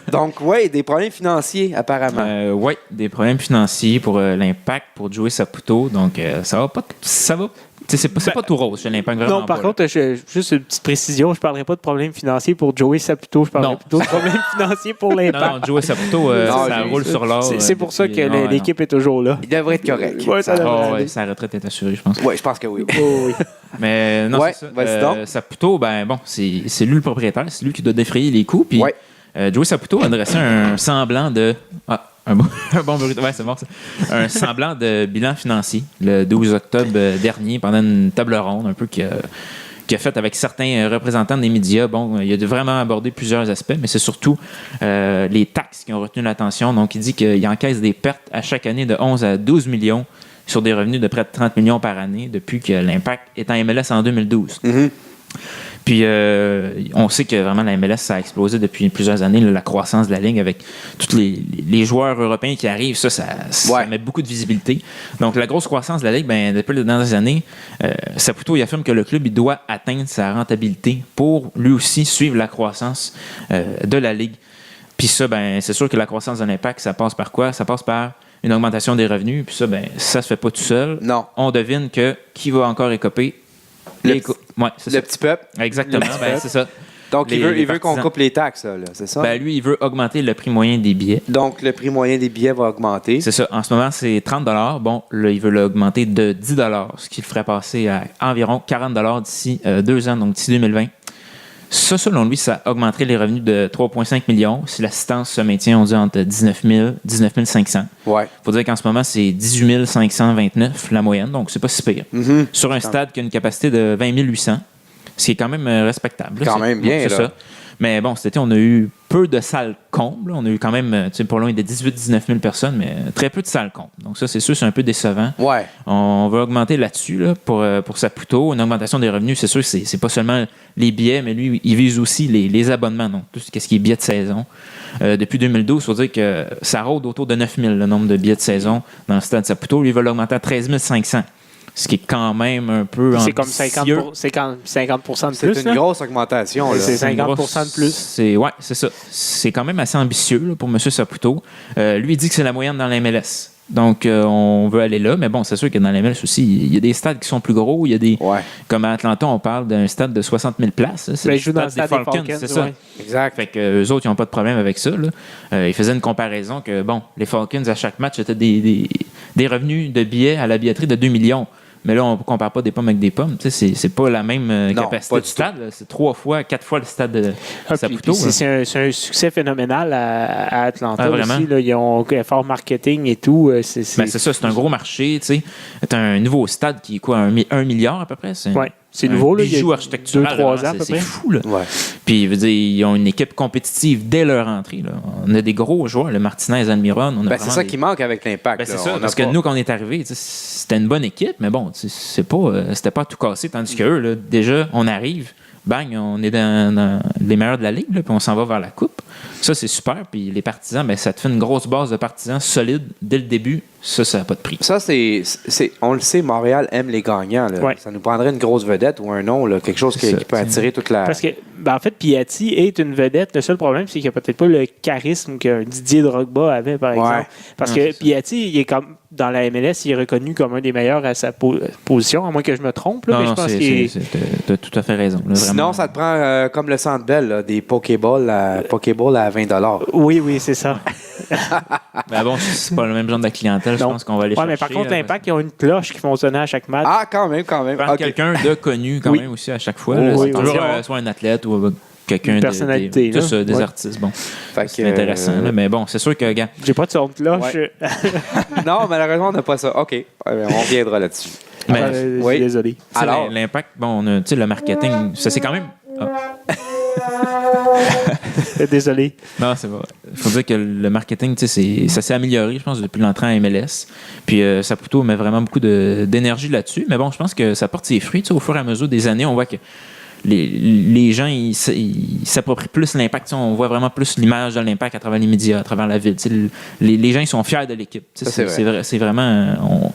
Donc, des problèmes financiers, apparemment. Oui, des problèmes financiers pour l'Impact, pour Joey Saputo. Donc, ça va pas. C'est pas tout rose chez l'Impact, vraiment. Non, par contre, juste une petite précision, je ne parlerai pas de problèmes financiers pour Joey Saputo, je parlerai plutôt de problèmes financiers pour l'Impact. Non, Joey Saputo, ça roule sur l'or. C'est pour ça que l'équipe est toujours là. Il devrait être correct. Sa retraite est assurée, je pense. Oui, je pense que oui. Mais non, c'est ça. Saputo, c'est lui le propriétaire, c'est lui qui doit défrayer les coûts. Puis Joey Saputo a dressé un semblant de... un bon bruit. Ouais, c'est bon ça. Un semblant de bilan financier le 12 octobre dernier pendant une table ronde un peu qui a fait avec certains représentants des médias. Bon, il a vraiment abordé plusieurs aspects, mais c'est surtout les taxes qui ont retenu l'attention. Donc, il dit qu'il encaisse des pertes à chaque année de 11 à 12 millions sur des revenus de près de 30 millions par année depuis que l'Impact est en MLS en 2012. Mm-hmm. Puis, on sait que vraiment la MLS, ça a explosé depuis plusieurs années, là, la croissance de la ligue avec tous les joueurs européens qui arrivent. Ça met beaucoup de visibilité. Donc, la grosse croissance de la ligue, depuis les dernières années, Saputo, il affirme que le club il doit atteindre sa rentabilité pour lui aussi suivre la croissance de la ligue. Puis ça, c'est sûr que la croissance de l'Impact, ça passe par quoi? Ça passe par une augmentation des revenus. Puis ça se fait pas tout seul. Non. On devine que qui va encore écoper? Le petit peuple. Exactement, c'est ça. Donc, il veut qu'on coupe les taxes, là, c'est ça? Lui, il veut augmenter le prix moyen des billets. Donc, le prix moyen des billets va augmenter. C'est ça. En ce moment, c'est 30 $. Bon, là, il veut l'augmenter de 10 $, ce qui le ferait passer à environ 40 $ d'ici 2 ans, donc d'ici 2020. Ça, selon lui, ça augmenterait les revenus de 3,5 millions si l'assistance se maintient, on dit, entre 19 000 19 500. Ouais. Il faut dire qu'en ce moment, c'est 18 529 la moyenne, donc c'est pas si pire. Mm-hmm. Sur un stade qui a une capacité de 20 800, ce qui est quand même respectable. Quand même bien, c'est là. Ça. Mais bon, cet été, on a eu peu de salles combles. On a eu quand même, pas loin de 18-19 000 personnes, mais très peu de salles combles. Donc ça, c'est sûr, c'est un peu décevant. Ouais. On va augmenter là-dessus là, pour Saputo. Une augmentation des revenus, c'est sûr que c'est pas seulement les billets, mais lui, il vise aussi les abonnements, donc tout ce qui est billets de saison. Depuis 2012, il faut dire que ça rôde autour de 9 000 le nombre de billets de saison dans le stade Saputo. Lui, il va l'augmenter à 13 500. Ce qui est quand même un peu c'est comme 50% de plus. C'est une grosse augmentation. Là. C'est 50% de plus. Oui, c'est ça. C'est quand même assez ambitieux là, pour M. Saputo. Lui, il dit que c'est la moyenne dans la MLS. Donc, on veut aller là. Mais bon, c'est sûr que dans la MLS aussi, il y a des stades qui sont plus gros. Il y a des, comme à Atlanta, on parle d'un stade de 60 000 places. C'est le stade des Falcons, c'est ça. Exact. Fait que eux autres, ils n'ont pas de problème avec ça. Là. Ils faisaient une comparaison que, bon, les Falcons, à chaque match, c'était des revenus de billets à la billetterie de 2 millions. Mais là, on ne compare pas des pommes avec des pommes. C'est pas la même capacité de stade. Là. C'est 3 fois, 4 fois le stade de Saputo. C'est un succès phénoménal à Atlanta vraiment? aussi. Là. Ils ont un fort marketing et tout. C'est ça, c'est un gros marché. C'est un nouveau stade qui est quoi, 1 milliard à peu près? Oui. C'est nouveau, là. Il joue architectural. 2-3 ans, à peu près. C'est fou, là. Ouais. Puis, je veux dire, ils ont une équipe compétitive dès leur entrée, là. On a des gros joueurs, le Martinez, Almiron. C'est ça qui manque avec l'Impact. C'est ça, parce que nous, quand on est arrivés, c'était une bonne équipe, mais bon, c'était pas tout cassé. Tandis qu'eux, là, déjà, on arrive, bang, on est dans les meilleurs de la ligue, là, puis on s'en va vers la coupe. Ça, c'est super. Puis les partisans, ça te fait une grosse base de partisans solides dès le début. Ça n'a pas de prix. Ça, on le sait, Montréal aime les gagnants. Là. Ouais. Ça nous prendrait une grosse vedette ou un nom, là, quelque chose qui peut attirer toute la... Parce que, en fait, Piatti est une vedette. Le seul problème, c'est qu'il n'a peut-être pas le charisme qu'un Didier Drogba avait, par exemple. Parce que Piatti, il est comme... Dans la MLS, il est reconnu comme un des meilleurs à sa position, à moins que je me trompe. Là, mais je pense tu as tout à fait raison. Là, sinon, ça te prend comme le Centre Bell, là, des Pokéballs à 20 $. Oui, c'est ça. Ben bon, c'est pas le même genre de clientèle, je pense qu'on va aller chercher. Mais par contre, l'Impact, ils ont une cloche qui fonctionnait à chaque match. Ah, quand même. Prendre quelqu'un de connu quand même aussi à chaque fois. C'est toujours soit un athlète ou quelqu'un personnalité, des artistes. Bon, c'est intéressant. Là, mais bon, c'est sûr que, gars, j'ai pas de son de cloche. Non, malheureusement, on n'a pas ça. OK, on reviendra là-dessus. Mais, désolé. Alors, l'Impact, bon, on a, le marketing, ça c'est quand même... Désolé. Non, c'est vrai. Il faut dire que le marketing, ça s'est amélioré, je pense, depuis l'entrée à MLS. Puis Saputo met vraiment beaucoup d'énergie là-dessus. Mais bon, je pense que ça porte ses fruits. Au fur et à mesure des années, on voit que les gens, ils s'approprient plus l'Impact. On voit vraiment plus l'image de l'Impact à travers les médias, à travers la ville. Les gens, ils sont fiers de l'équipe. C'est vraiment...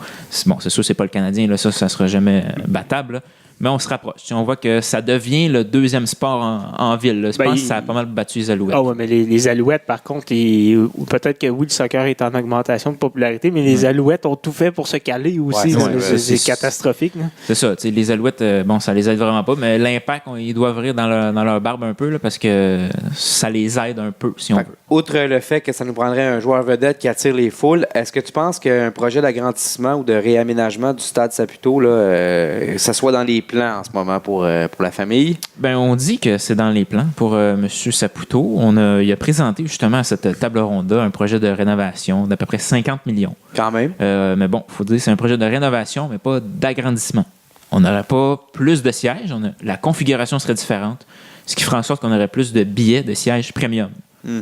Bon, c'est sûr, c'est pas le Canadien. Là, ça sera jamais battable. Là. Mais on se rapproche. On voit que ça devient le deuxième sport en ville. Je pense que ça a pas mal battu les Alouettes. Ah oui, mais les Alouettes, par contre, peut-être que oui, le soccer est en augmentation de popularité, mais les Alouettes ont tout fait pour se caler aussi. C'est catastrophique. Là. C'est ça. Les Alouettes, ça les aide vraiment pas, mais l'Impact, ils doivent rire dans leur barbe un peu là, parce que ça les aide un peu, si on veut. Outre le fait que ça nous prendrait un joueur vedette qui attire les foules, est-ce que tu penses qu'un projet d'agrandissement ou de réaménagement du stade Saputo, là, ça soit dans les plans en ce moment pour la famille? On dit que c'est dans les plans pour M. Saputo. Il a présenté justement à cette table ronde un projet de rénovation d'à peu près 50 millions. Quand même. Mais bon, il faut dire que c'est un projet de rénovation, mais pas d'agrandissement. On n'aurait pas plus de sièges. La configuration serait différente, ce qui ferait en sorte qu'on aurait plus de billets de sièges premium.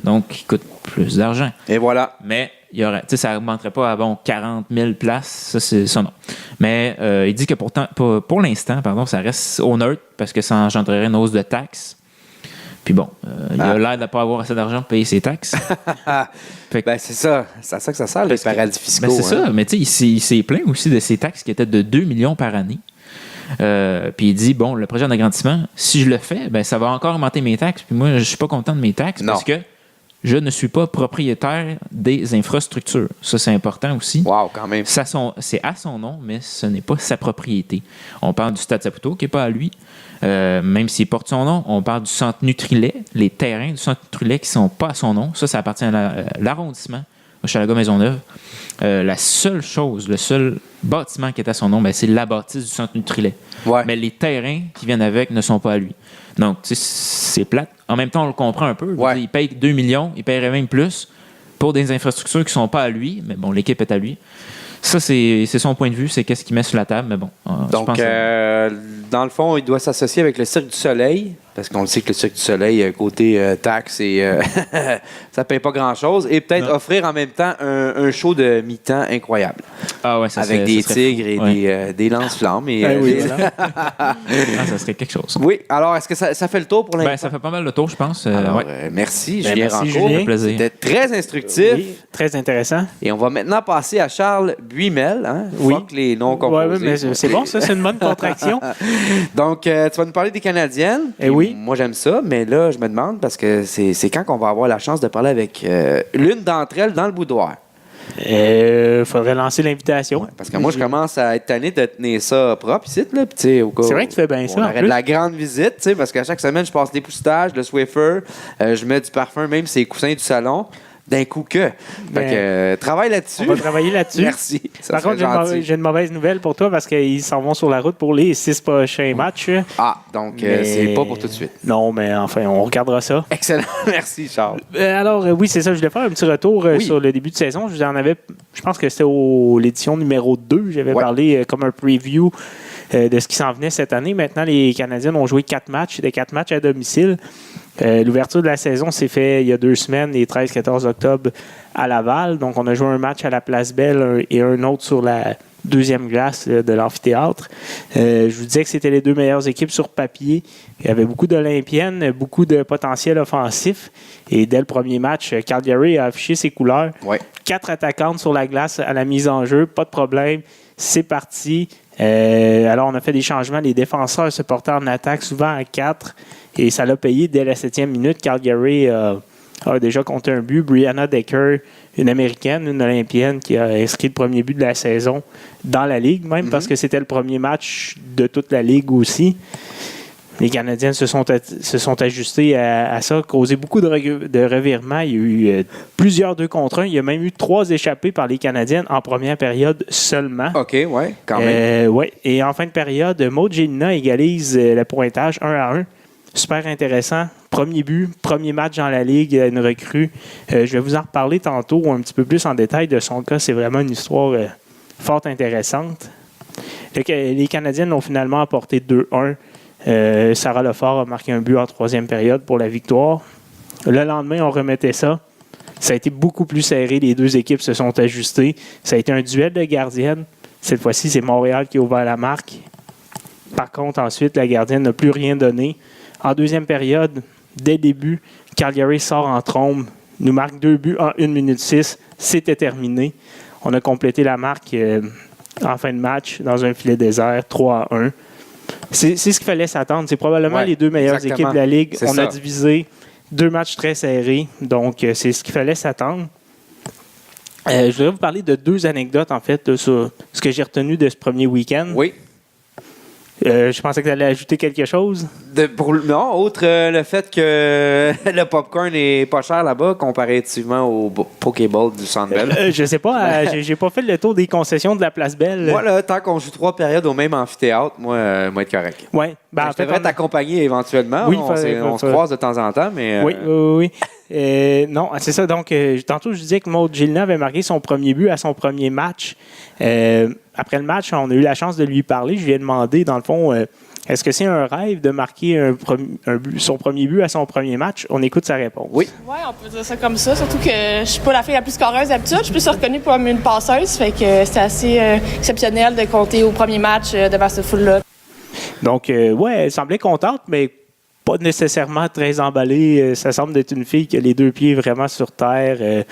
Donc, qui coûtent plus d'argent. Et voilà. Mais ça n'augmenterait pas à 40 000 places. Ça non. Mais il dit que pour l'instant, ça reste au neutre parce que ça engendrerait une hausse de taxes. Puis bon, il a l'air de ne pas avoir assez d'argent pour payer ses taxes. C'est ça. C'est ça que ça sert, les paradis fiscaux. C'est ça. Mais il s'est plaint aussi de ses taxes qui étaient de 2 millions par année. Puis il dit, le projet d'agrandissement, si je le fais, ça va encore augmenter mes taxes. Puis moi, je suis pas content de mes taxes parce que je ne suis pas propriétaire des infrastructures. Ça, c'est important aussi. Wow, quand même. C'est à son nom, mais ce n'est pas sa propriété. On parle du Stade Saputo, qui n'est pas à lui. Même s'il porte son nom, on parle du Centre Nutrilet, les terrains du Centre Nutrilet qui ne sont pas à son nom. Ça appartient à l'arrondissement, au Chalaga-Maisonneuve. La seule chose, le seul bâtiment qui est à son nom, c'est la bâtisse du Centre Nutrilet. Ouais. Mais les terrains qui viennent avec ne sont pas à lui. Donc, tu sais, c'est plate. En même temps, on le comprend un peu. Ouais. Il paye 2 millions, il paierait même plus pour des infrastructures qui ne sont pas à lui. Mais bon, l'équipe est à lui. Ça, c'est son point de vue, c'est qu'est-ce qu'il met sur la table. Mais bon, donc, dans le fond, il doit s'associer avec le Cirque du Soleil, parce qu'on le sait que le Cirque du Soleil, côté taxes, et ça ne paye pas grand-chose, et peut-être offrir en même temps un show de mi-temps incroyable. Ah ouais, ça avec des tigres et des lance-flammes. Ça serait quelque chose. Oui, alors est-ce que ça fait le tour pour l'instant? Ça fait pas mal le tour, je pense. Alors, merci, Julien Rancourt. Julien. Plaisir. C'était très instructif. Oui, très intéressant. Et on va maintenant passer à Charles Buimel. Hein? Fuck les noms composés. Oui, mais c'est bon, ça, c'est une bonne contraction. Donc, tu vas nous parler des Canadiennes. Oui. Moi, j'aime ça, mais là, je me demande, parce que c'est quand qu'on va avoir la chance de parler avec l'une d'entre elles dans le boudoir. Faudrait lancer l'invitation. Ouais, parce que moi, je commence à être tanné de tenir ça propre ici. Là, c'est vrai que tu fais bien ça. On arrête la grande visite, parce qu'à chaque semaine, je passe l'époussetage, le Swiffer, je mets du parfum, même sur les coussins du salon. D'un coup que. Fait que travaille là-dessus. On va travailler là-dessus. Merci. Par contre, j'ai une mauvaise nouvelle pour toi parce qu'ils s'en vont sur la route pour les 6 prochains matchs. Ah, donc c'est pas pour tout de suite. Non, mais enfin, on regardera ça. Excellent. Merci, Charles. Alors, oui, c'est ça. Je voulais faire un petit retour sur le début de saison. Je pense que c'était l'édition numéro 2. J'avais parlé comme un preview de ce qui s'en venait cette année. Maintenant, les Canadiens ont joué 4 matchs, des 4 matchs à domicile. L'ouverture de la saison s'est faite il y a 2 semaines, les 13-14 octobre, à Laval. Donc, on a joué un match à la Place Belle et un autre sur la deuxième glace de l'amphithéâtre. Je vous disais que c'était les 2 meilleures équipes sur papier. Il y avait beaucoup d'Olympiennes, beaucoup de potentiel offensif. Et dès le premier match, Calgary a affiché ses couleurs. 4 attaquantes sur la glace à la mise en jeu, pas de problème. C'est parti. Alors, on a fait des changements. Les défenseurs se portaient en attaque, souvent à 4. Et ça l'a payé dès la 7e minute. Calgary a déjà compté un but. Brianna Decker, une Américaine, une Olympienne, qui a inscrit le premier but de la saison dans la Ligue, même parce que c'était le premier match de toute la Ligue aussi. Les Canadiens se sont ajustés à ça, causé beaucoup de revirements. Il y a eu plusieurs 2 contre 1. Il y a même eu 3 échappés par les Canadiennes en première période seulement. OK, quand même. Et en fin de période, Maud Gélina égalise le pointage 1-1. Super intéressant. Premier but, premier match dans la Ligue, une recrue. Je vais vous en reparler tantôt un petit peu plus en détail de son cas. C'est vraiment une histoire fort intéressante. Les Canadiennes l'ont finalement emporté 2-1. Sarah Lefort a marqué un but en 3e période pour la victoire. Le lendemain, on remettait ça. Ça a été beaucoup plus serré. Les 2 équipes se sont ajustées. Ça a été un duel de gardiennes. Cette fois-ci, c'est Montréal qui a ouvert la marque. Par contre, ensuite, la gardienne n'a plus rien donné. En 2e période, dès le début, Calgary sort en trombe, nous marque 2 buts en 1 minute 6. C'était terminé. On a complété la marque en fin de match dans un filet désert, 3-1. C'est ce qu'il fallait s'attendre. C'est probablement les 2 meilleures équipes de la Ligue. On a divisé 2 matchs très serrés. Donc, c'est ce qu'il fallait s'attendre. Je voudrais vous parler de 2 anecdotes, en fait, sur ce que j'ai retenu de ce premier week-end. Oui. Je pensais que tu allais ajouter quelque chose. Non, autre le fait que le popcorn est pas cher là-bas comparativement au Pokéball du Centre Bell. Je sais pas, j'ai pas fait le tour des concessions de la Place Belle. Moi, là, tant qu'on joue 3 périodes au même amphithéâtre, moi être correct. Oui. En fait, je devrais t'accompagner éventuellement. Oui, on se croise de temps en temps, mais... Oui. Non, c'est ça. Donc, tantôt, je disais que Maud Gélina avait marqué son premier but à son premier match. Après le match, on a eu la chance de lui parler. Je lui ai demandé, dans le fond, est-ce que c'est un rêve de marquer son premier but à son premier match? On écoute sa réponse. Oui. Oui, on peut dire ça comme ça. Surtout que je suis pas la fille la plus scoreuse d'habitude. Je suis plus reconnue comme une passeuse. Fait que c'est assez exceptionnel de compter au premier match devant ce foule-là. Donc, elle semblait contente, mais pas nécessairement très emballée. Ça semble être une fille qui a les 2 pieds vraiment sur terre.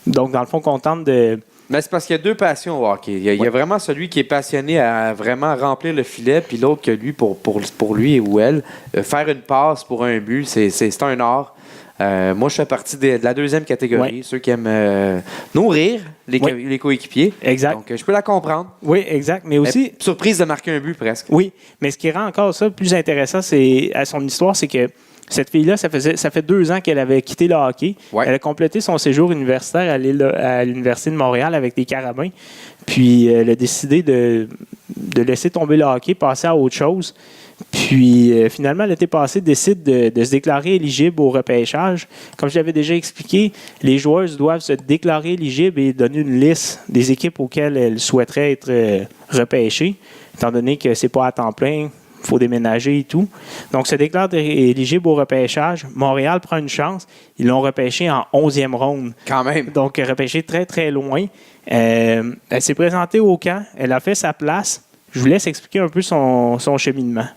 Donc, dans le fond, contente de... Mais c'est parce qu'il y a 2 passions au hockey. Il y a vraiment celui qui est passionné à vraiment remplir le filet, puis l'autre que lui, pour lui ou elle, faire une passe pour un but, c'est un art. Moi, je fais partie de la deuxième catégorie, ceux qui aiment nourrir les coéquipiers. Exact. Donc, je peux la comprendre. Oui, exact. Mais aussi... surprise de marquer un but, presque. Oui, mais ce qui rend encore ça plus intéressant, c'est à son histoire, c'est que cette fille-là, ça fait 2 ans qu'elle avait quitté le hockey. Ouais. Elle a complété son séjour universitaire à l'Université de Montréal avec les Carabins. Puis, elle a décidé de laisser tomber le hockey, passer à autre chose. Puis, finalement, l'été passé, décide de se déclarer éligible au repêchage. Comme je l'avais déjà expliqué, les joueuses doivent se déclarer éligibles et donner une liste des équipes auxquelles elles souhaiteraient être repêchées, étant donné que c'est pas à temps plein. Il faut déménager et tout. Donc, se déclare éligible au repêchage. Montréal prend une chance. Ils l'ont repêché en 11e ronde. Quand même. Donc, repêché très, très loin. Elle s'est présentée au camp. Elle a fait sa place. Je vous laisse expliquer un peu son cheminement.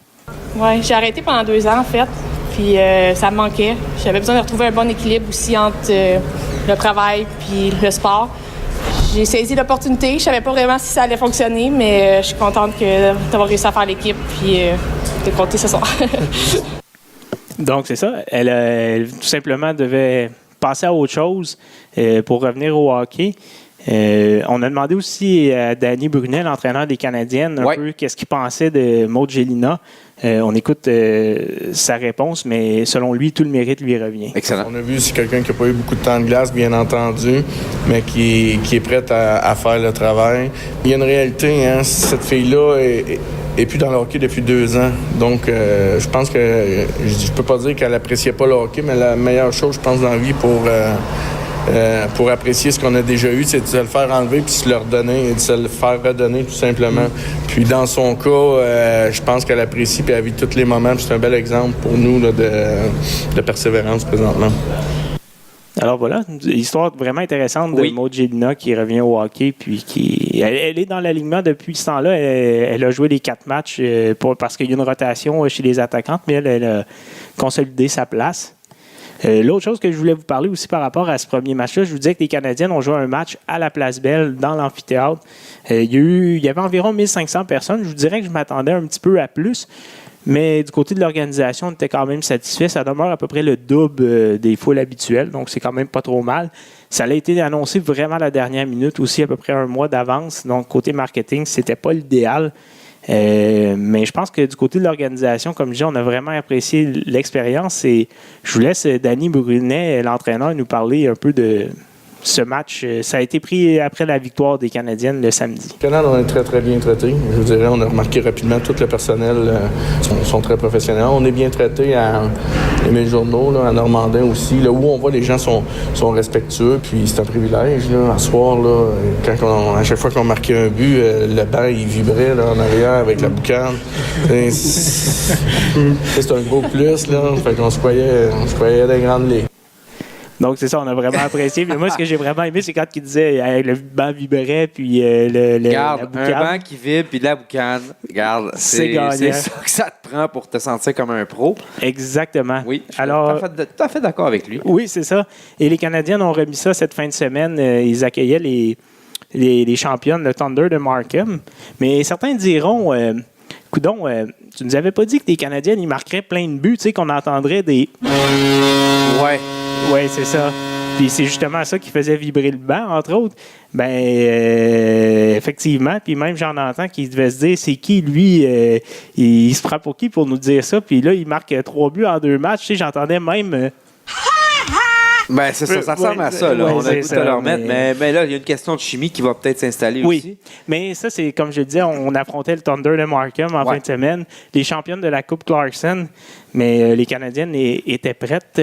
Oui, j'ai arrêté pendant 2 ans, en fait. Puis, ça me manquait. J'avais besoin de retrouver un bon équilibre aussi entre le travail puis le sport. J'ai saisi l'opportunité. Je ne savais pas vraiment si ça allait fonctionner, mais je suis contente d'avoir réussi à faire l'équipe puis de compter ce soir. Donc, c'est ça. Elle tout simplement devait passer à autre chose pour revenir au hockey. On a demandé aussi à Danny Brunet, l'entraîneur des Canadiennes, un peu qu'est-ce qu'il pensait de Maud Gélina. On écoute sa réponse, mais selon lui, tout le mérite lui revient. Excellent. On a vu, c'est quelqu'un qui n'a pas eu beaucoup de temps de glace, bien entendu, mais qui est prête à faire le travail. Il y a une réalité, hein, cette fille-là est plus dans le hockey depuis 2 ans. Donc, je pense que je peux pas dire qu'elle appréciait pas le hockey, mais la meilleure chose, je pense, dans la vie pour apprécier ce qu'on a déjà eu, c'est de se le faire enlever puis de se le redonner et de se le faire redonner tout simplement. Puis dans son cas, je pense qu'elle apprécie puis elle vit tous les moments. Puis c'est un bel exemple pour nous là, de persévérance présentement. Alors voilà, une histoire vraiment intéressante de Maud Gélina qui revient au hockey puis elle est dans l'alignement depuis ce temps-là. Elle a joué les 4 matchs parce qu'il y a une rotation chez les attaquantes, mais elle a consolidé sa place. L'autre chose que je voulais vous parler aussi par rapport à ce premier match-là, je vous disais que les Canadiennes ont joué un match à la Place Belle, dans l'amphithéâtre. Il y avait environ 1500 personnes. Je vous dirais que je m'attendais un petit peu à plus, mais du côté de l'organisation, on était quand même satisfait. Ça demeure à peu près le double des foules habituelles, donc c'est quand même pas trop mal. Ça a été annoncé vraiment à la dernière minute, aussi à peu près 1 mois d'avance. Donc, côté marketing, c'était pas l'idéal. Mais je pense que du côté de l'organisation, comme je dis, on a vraiment apprécié l'expérience et je vous laisse Danny Brunet, l'entraîneur, nous parler un peu de ce match. Ça a été pris après la victoire des Canadiennes le samedi. Au Canada, on est très, très bien traités. Je vous dirais, on a remarqué rapidement, tout le personnel sont très professionnels. On est bien traités à Émile Journeau, là, à Normandin aussi, là, où on voit les gens sont respectueux, puis c'est un privilège. Là, à soir, là, à chaque fois qu'on marquait un but, le banc, il vibrait là, en arrière avec la boucane. C'est un gros plus, là. Fait qu'on se croyait des grandes ligues. Donc, c'est ça, on a vraiment apprécié. Mais moi, ce que j'ai vraiment aimé, c'est quand il disait le banc vibrait, puis la boucane. Un banc qui vibre, puis de la boucane. Regarde, c'est ça que ça te prend pour te sentir comme un pro. Exactement. Oui, je suis tout à fait d'accord avec lui. Oui, c'est ça. Et les Canadiens ont remis ça cette fin de semaine. Ils accueillaient les championnes, le Thunder de Markham. Mais certains diront... Coudon, tu nous avais pas dit que les Canadiens, ils marqueraient plein de buts, tu sais, qu'on entendrait des... Ouais. Oui, c'est ça. Puis c'est justement ça qui faisait vibrer le banc, entre autres. Ben, effectivement. Puis même, j'en entends qui devait se dire, c'est qui, lui? Il se prend pour qui pour nous dire ça? Puis là, il marque 3 buts en 2 matchs. Tu sais, j'entendais même... Ben, c'est ça, ça ressemble à ça. Là. On a le goût de le remettre. Mais là, il y a une question de chimie qui va peut-être s'installer aussi. Oui, mais ça, c'est comme je le disais, on affrontait le Thunder de Markham en fin de semaine. Les championnes de la Coupe Clarkson, mais les Canadiennes étaient prêtes.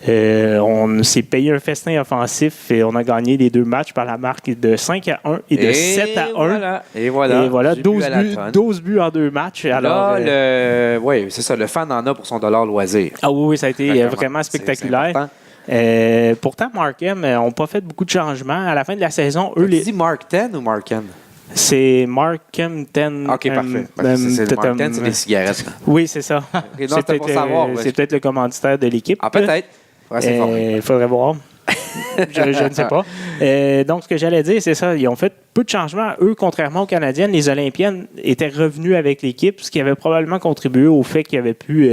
On s'est payé un festin offensif et on a gagné les 2 matchs par la marque de 5-1 et de 7-1. Et voilà. 12 buts en 2 matchs. Alors, oui, c'est ça. Le fan en a pour son dollar loisir. Ah oui, ça a été vraiment spectaculaire. Pourtant, Markham n'ont pas fait beaucoup de changements. À la fin de la saison, eux... Tu dis Mark 10 ou Markham? C'est Markham 10. OK, parfait. C'est Mark 10, c'est des cigarettes. Oui, c'est ça. Okay, non, c'est peut-être le commanditaire de l'équipe. Ah, peut-être. Il faudrait voir. je ne sais pas. Donc, ce que j'allais dire, c'est ça. Ils ont fait peu de changements. Eux, contrairement aux Canadiennes, les Olympiennes étaient revenus avec l'équipe, ce qui avait probablement contribué au fait qu'ils avaient pu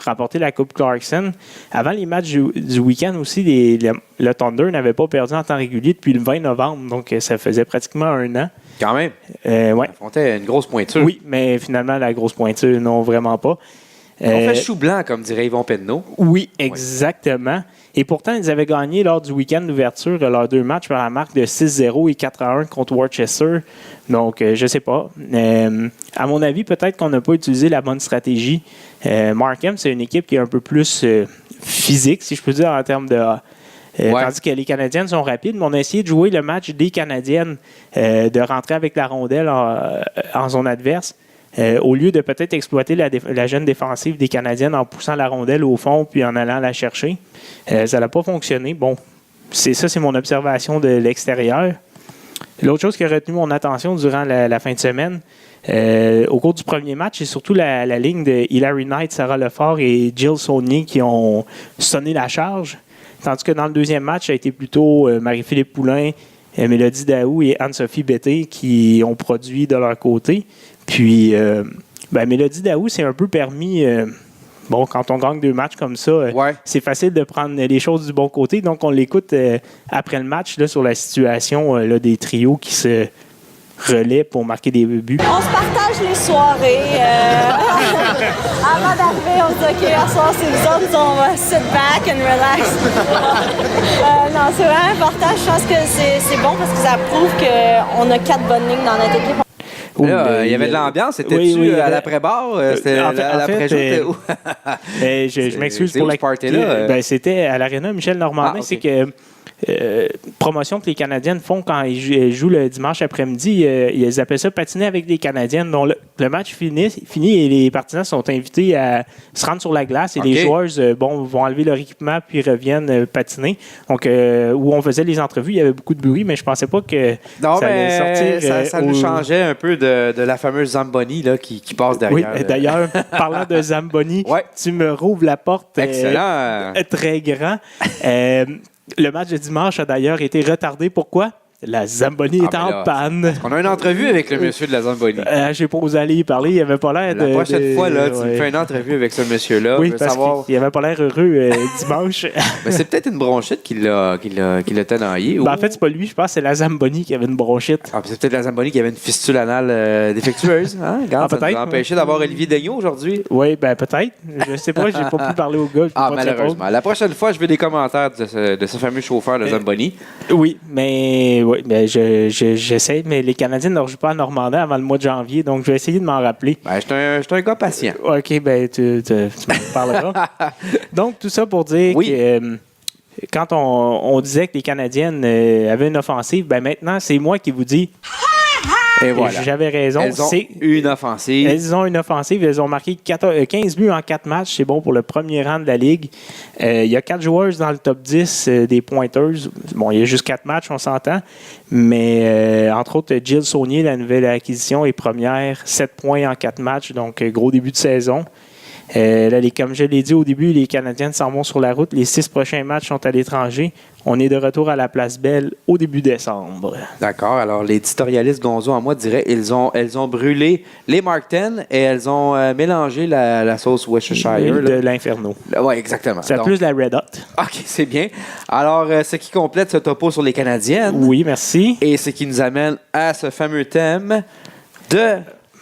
remporter la Coupe Clarkson. Avant les matchs du week-end aussi, le Thunder n'avait pas perdu en temps régulier depuis le 20 novembre. Donc, ça faisait pratiquement 1 an. Quand même. Ouais. Ils affrontaient une grosse pointure. Oui, mais finalement, la grosse pointure, non, vraiment pas. On fait chou blanc, comme dirait Yvon Penneau. Oui, exactement. Et pourtant, ils avaient gagné lors du week-end d'ouverture leurs 2 matchs par la marque de 6-0 et 4-1 contre Worcester. Donc, je ne sais pas. À mon avis, peut-être qu'on n'a pas utilisé la bonne stratégie. Markham, c'est une équipe qui est un peu plus physique, si je peux dire, en termes de... Tandis que les Canadiennes sont rapides, mais on a essayé de jouer le match des Canadiennes, de rentrer avec la rondelle en zone adverse. Au lieu de peut-être exploiter la jeune défensive des Canadiennes en poussant la rondelle au fond puis en allant la chercher. Ça n'a pas fonctionné. Bon, c'est mon observation de l'extérieur. L'autre chose qui a retenu mon attention durant la fin de semaine, au cours du premier match, c'est surtout la ligne de Hilary Knight, Sarah Lefort et Jill Saunier qui ont sonné la charge. Tandis que dans le deuxième match, ça a été plutôt Marie-Philippe Poulain, Mélodie Daou et Anne-Sophie Bété qui ont produit de leur côté. Puis, Mélodie Daou, c'est un peu permis. Quand on gagne 2 matchs comme ça, c'est facile de prendre les choses du bon côté. Donc, on l'écoute après le match là, sur la situation des trios qui se relaient pour marquer des buts. On se partage les soirées. Avant d'arriver, on se dit OK, à soir, c'est nous autres, on va sit back and relax. Non, c'est vraiment important. Je pense que c'est bon parce que ça prouve qu'on a 4 bonnes lignes dans notre équipe. Là, il y avait de l'ambiance. C'était-tu à l'après-bar? C'était l'après-jeu? Je m'excuse pour la... C'était à l'Arena Michel Normandin. C'est que promotion que les Canadiennes font quand ils jouent le dimanche après-midi, ils appellent ça patiner avec les Canadiennes. Donc, le match fini et les partisans sont invités à se rendre sur la glace et les joueurs vont enlever leur équipement puis reviennent patiner. Donc, où on faisait les entrevues, il y avait beaucoup de bruit, mais je pensais pas que ça allait sortir. Ça nous changeait un peu de la fameuse Zamboni là, qui passe derrière. Oui, d'ailleurs, parlant de Zamboni, tu me rouvres la porte. Excellent. Très grand. Le match de dimanche a d'ailleurs été retardé. Pourquoi? La Zamboni est en panne. On a une entrevue avec le monsieur de la Zamboni. J'ai pas osé aller y parler. Il avait pas l'air La prochaine fois, là, tu me fais une entrevue avec ce monsieur-là. Oui, parce qu'il avait pas l'air heureux dimanche. C'est peut-être une bronchite qui l'a tenaillé. En fait, c'est pas lui. Je pense que c'est la Zamboni qui avait une bronchite. C'est peut-être la Zamboni qui avait une fistule anale défectueuse. Hein? Regarde, ça nous a empêché d'avoir Olivier Daigneault aujourd'hui. Oui, peut-être. Je sais pas. J'ai pas pu parler au gars. Malheureusement. La prochaine fois, je veux des commentaires de ce fameux chauffeur de Zamboni. Oui, mais j'essaie, mais les Canadiens ne rejouent pas à Normandin avant le mois de janvier, donc je vais essayer de m'en rappeler. Je suis un gars patient. OK, tu m'en parleras. Donc, tout ça pour dire que quand on disait que les Canadiennes avaient une offensive, maintenant, c'est moi qui vous dis... Et voilà. J'avais raison. Elles ont une offensive. Elles ont une offensive. Elles ont marqué 15 buts en 4 matchs. C'est bon pour le premier rang de la Ligue. Il y a 4 joueuses dans le top 10 des pointeuses. Bon, il y a juste 4 matchs, on s'entend. Mais entre autres, Jill Saunier, la nouvelle acquisition, est première. 7 points en 4 matchs. Donc, gros début de saison. Comme je l'ai dit au début, les Canadiennes s'en vont sur la route. Les 6 prochains matchs sont à l'étranger. On est de retour à la Place Belle au début décembre. D'accord. Alors, l'éditorialiste Gonzo en moi dirait elles ont brûlé les Mark 10 et elles ont mélangé la sauce Worcestershire. De l'Inferno. Oui, exactement. C'est plus la Red Hot. OK, c'est bien. Alors, ce qui complète ce topo sur les Canadiennes. Oui, merci. Et ce qui nous amène à ce fameux thème de...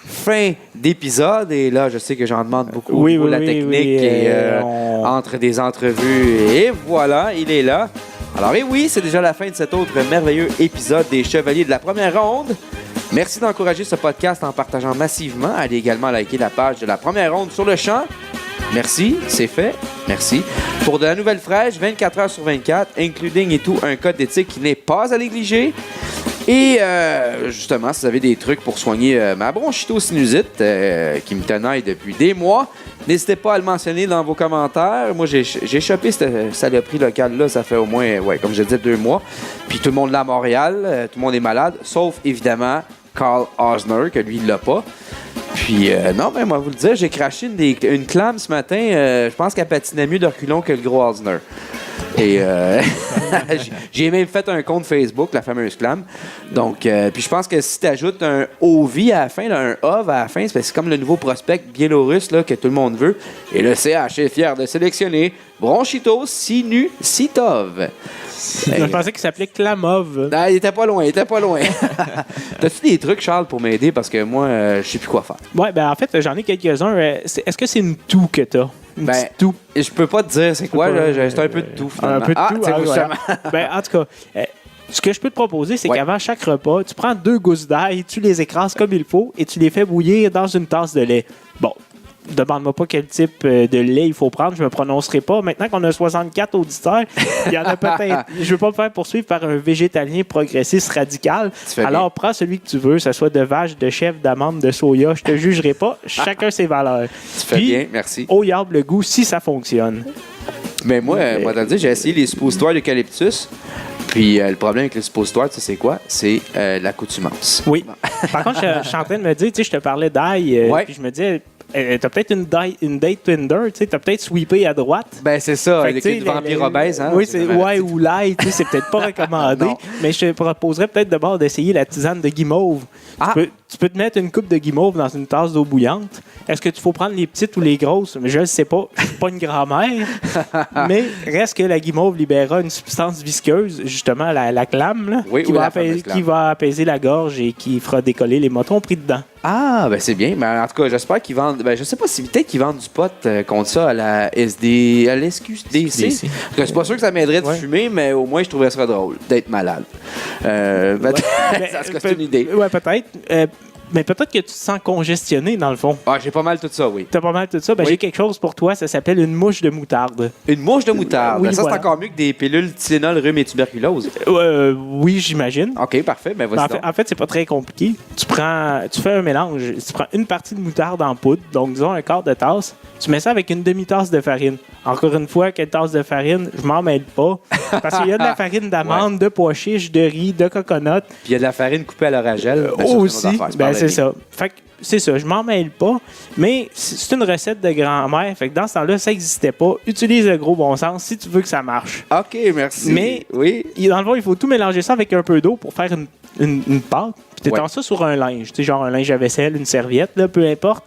fin d'épisode, et là, je sais que j'en demande beaucoup la technique entre des entrevues, et voilà, il est là. Alors, c'est déjà la fin de cet autre merveilleux épisode des Chevaliers de la Première Ronde. Merci d'encourager ce podcast en partageant massivement. Allez également liker la page de la Première Ronde sur le champ. Merci, c'est fait. Merci. Pour de la nouvelle fraîche, 24 heures sur 24, including et tout, un code d'éthique qui n'est pas à négliger. Et justement, si vous avez des trucs pour soigner ma bronchito-sinusite qui me tenaille depuis des mois, n'hésitez pas à le mentionner dans vos commentaires. Moi, j'ai chopé cette saloperie locale-là, ça fait au moins, comme je disais, 2 mois. Puis tout le monde là à Montréal, tout le monde est malade, sauf évidemment Carl Osner, que lui, il l'a pas. Puis, moi, vous le dire, j'ai craché une clame ce matin. Je pense qu'elle patinait mieux de reculons que le gros Osner. Et j'ai même fait un compte Facebook, la fameuse Clam. Donc, puis je pense que si tu ajoutes un OV à la fin, là, un OV à la fin, c'est comme le nouveau prospect biélorusse là, que tout le monde veut. Et le CH est fier de sélectionner Bronchitos Sinu Sitov. Je pensais qu'il s'appelait Klamov. Non, il était pas loin. T'as-tu des trucs, Charles, pour m'aider? Parce que moi, je sais plus quoi faire. Ouais, ben en fait, j'en ai quelques-uns. Est-ce que c'est une toux que t'as? Une petite toux? Je peux pas te dire c'est quoi. C'est un peu de tout, finalement. Un peu de tout, voilà. Ben, en tout cas... ce que je peux te proposer, c'est qu'avant chaque repas, tu prends 2 gousses d'ail, tu les écrases comme il faut et tu les fais bouillir dans une tasse de lait. Bon, demande-moi pas quel type de lait il faut prendre, je me prononcerai pas. Maintenant qu'on a 64 auditeurs, il y en a peut-être... Je veux pas me faire poursuivre par un végétalien progressiste radical. Alors, prends celui que tu veux, que ce soit de vache, de chèvre, d'amande, de soya. Je te jugerai pas. Chacun ses valeurs. Tu fais bien, merci. Au yarb le goût, si ça fonctionne. Mais moi, t'as dit, j'ai essayé les suppositoires d'eucalyptus. Puis le problème avec les suppositoires, tu sais c'est quoi? C'est l'accoutumance. Oui. Par contre, je suis en train de me dire, tu sais, je te parlais d'ail, puis je me disais... t'as peut-être une date Tinder, tu sais, t'as peut-être sweepé à droite. Ben, c'est ça, avec le vampire obèse, hein? Oui, ou l'ail, tu sais, c'est peut-être pas recommandé, mais je te proposerais peut-être d'abord d'essayer la tisane de guimauve. Tu peux te mettre une coupe de guimauve dans une tasse d'eau bouillante. Est-ce que tu faut prendre les petites ou les grosses? Je ne sais pas. Je ne suis pas une grand-mère. Mais reste que la guimauve libérera une substance visqueuse, justement la clame, là, qui va apaiser la gorge et qui fera décoller les motons pris dedans. Ah, ben c'est bien. Mais en tout cas, j'espère qu'ils vendent... Ben, je sais pas si peut-être qu'ils vendent du pot contre ça à la SQDC. C'est pas sûr que ça m'aiderait de fumer, mais au moins, je trouverais ça drôle d'être malade. C'est une idée. Ouais, peut-être. Mais peut-être que tu te sens congestionné, dans le fond. Ah, j'ai pas mal tout ça, oui. T'as pas mal tout ça? Ben, j'ai quelque chose pour toi. Ça s'appelle une mouche de moutarde. Une mouche de moutarde? Oui, ça, c'est encore mieux que des pilules Tylenol, rhume et tuberculose. Oui, j'imagine. OK, parfait. Ben, vas-y en fait, c'est pas très compliqué. Tu fais un mélange. Tu prends une partie de moutarde en poudre, donc disons un quart de tasse. Tu mets ça avec une demi-tasse de farine. Encore une fois, quelle tasse de farine? Je m'en mêle pas. Parce qu'il y a de la farine d'amande, de pois chiches, de riz, de coconut. Puis il y a de la farine coupée à l'oragel. Aussi. C'est ça. Fait que c'est ça, je m'en mêle pas, mais c'est une recette de grand-mère. Fait que dans ce temps-là, ça n'existait pas. Utilise le gros bon sens si tu veux que ça marche. OK, merci. Mais dans le fond, il faut tout mélanger ça avec un peu d'eau pour faire une pâte. Puis tu étends ça sur un linge, tu sais, genre un linge à vaisselle, une serviette, là, peu importe.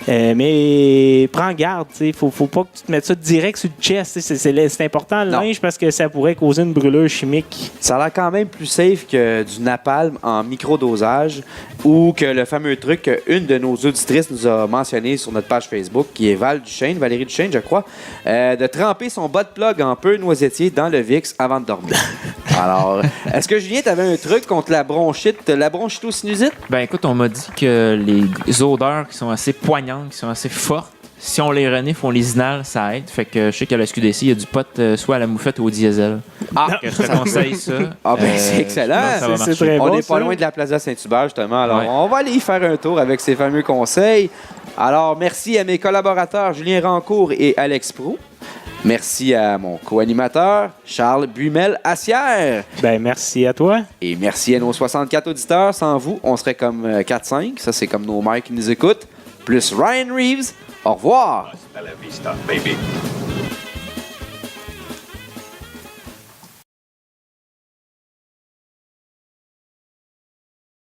Mais prends garde, il faut pas que tu te mettes ça direct sur le chest. C'est important le linge parce que ça pourrait causer une brûlure chimique. Ça a l'air quand même plus safe que du napalm en microdosage ou que le fameux truc qu'une de nos auditrices nous a mentionné sur notre page Facebook, qui est Valérie Duchesne, je crois, de tremper son bas de plug en peu noisettier dans le Vicks avant de dormir. Alors, est-ce que Julien, t'avais un truc contre la bronchitosinusite? Ben écoute, on m'a dit que les odeurs qui sont assez poignantes, qui sont assez fortes, si on les renifle, on les inhale, ça aide. Fait que je sais qu'à la SQDC, il y a du pot soit à la moufette ou au diesel. Je te conseille ça. Ah ben c'est excellent. C'est très bon. On n'est pas loin de la Plaza Saint-Hubert, justement. Alors, on va aller y faire un tour avec ces fameux conseils. Alors, merci à mes collaborateurs Julien Rancourt et Alex Proulx. Merci à mon co-animateur, Charles Buimel-Assière. Ben, merci à toi. Et merci à nos 64 auditeurs. Sans vous, on serait comme 4-5. Ça, c'est comme nos mères qui nous écoutent. Plus Ryan Reeves. Au revoir. Hasta la vista, baby.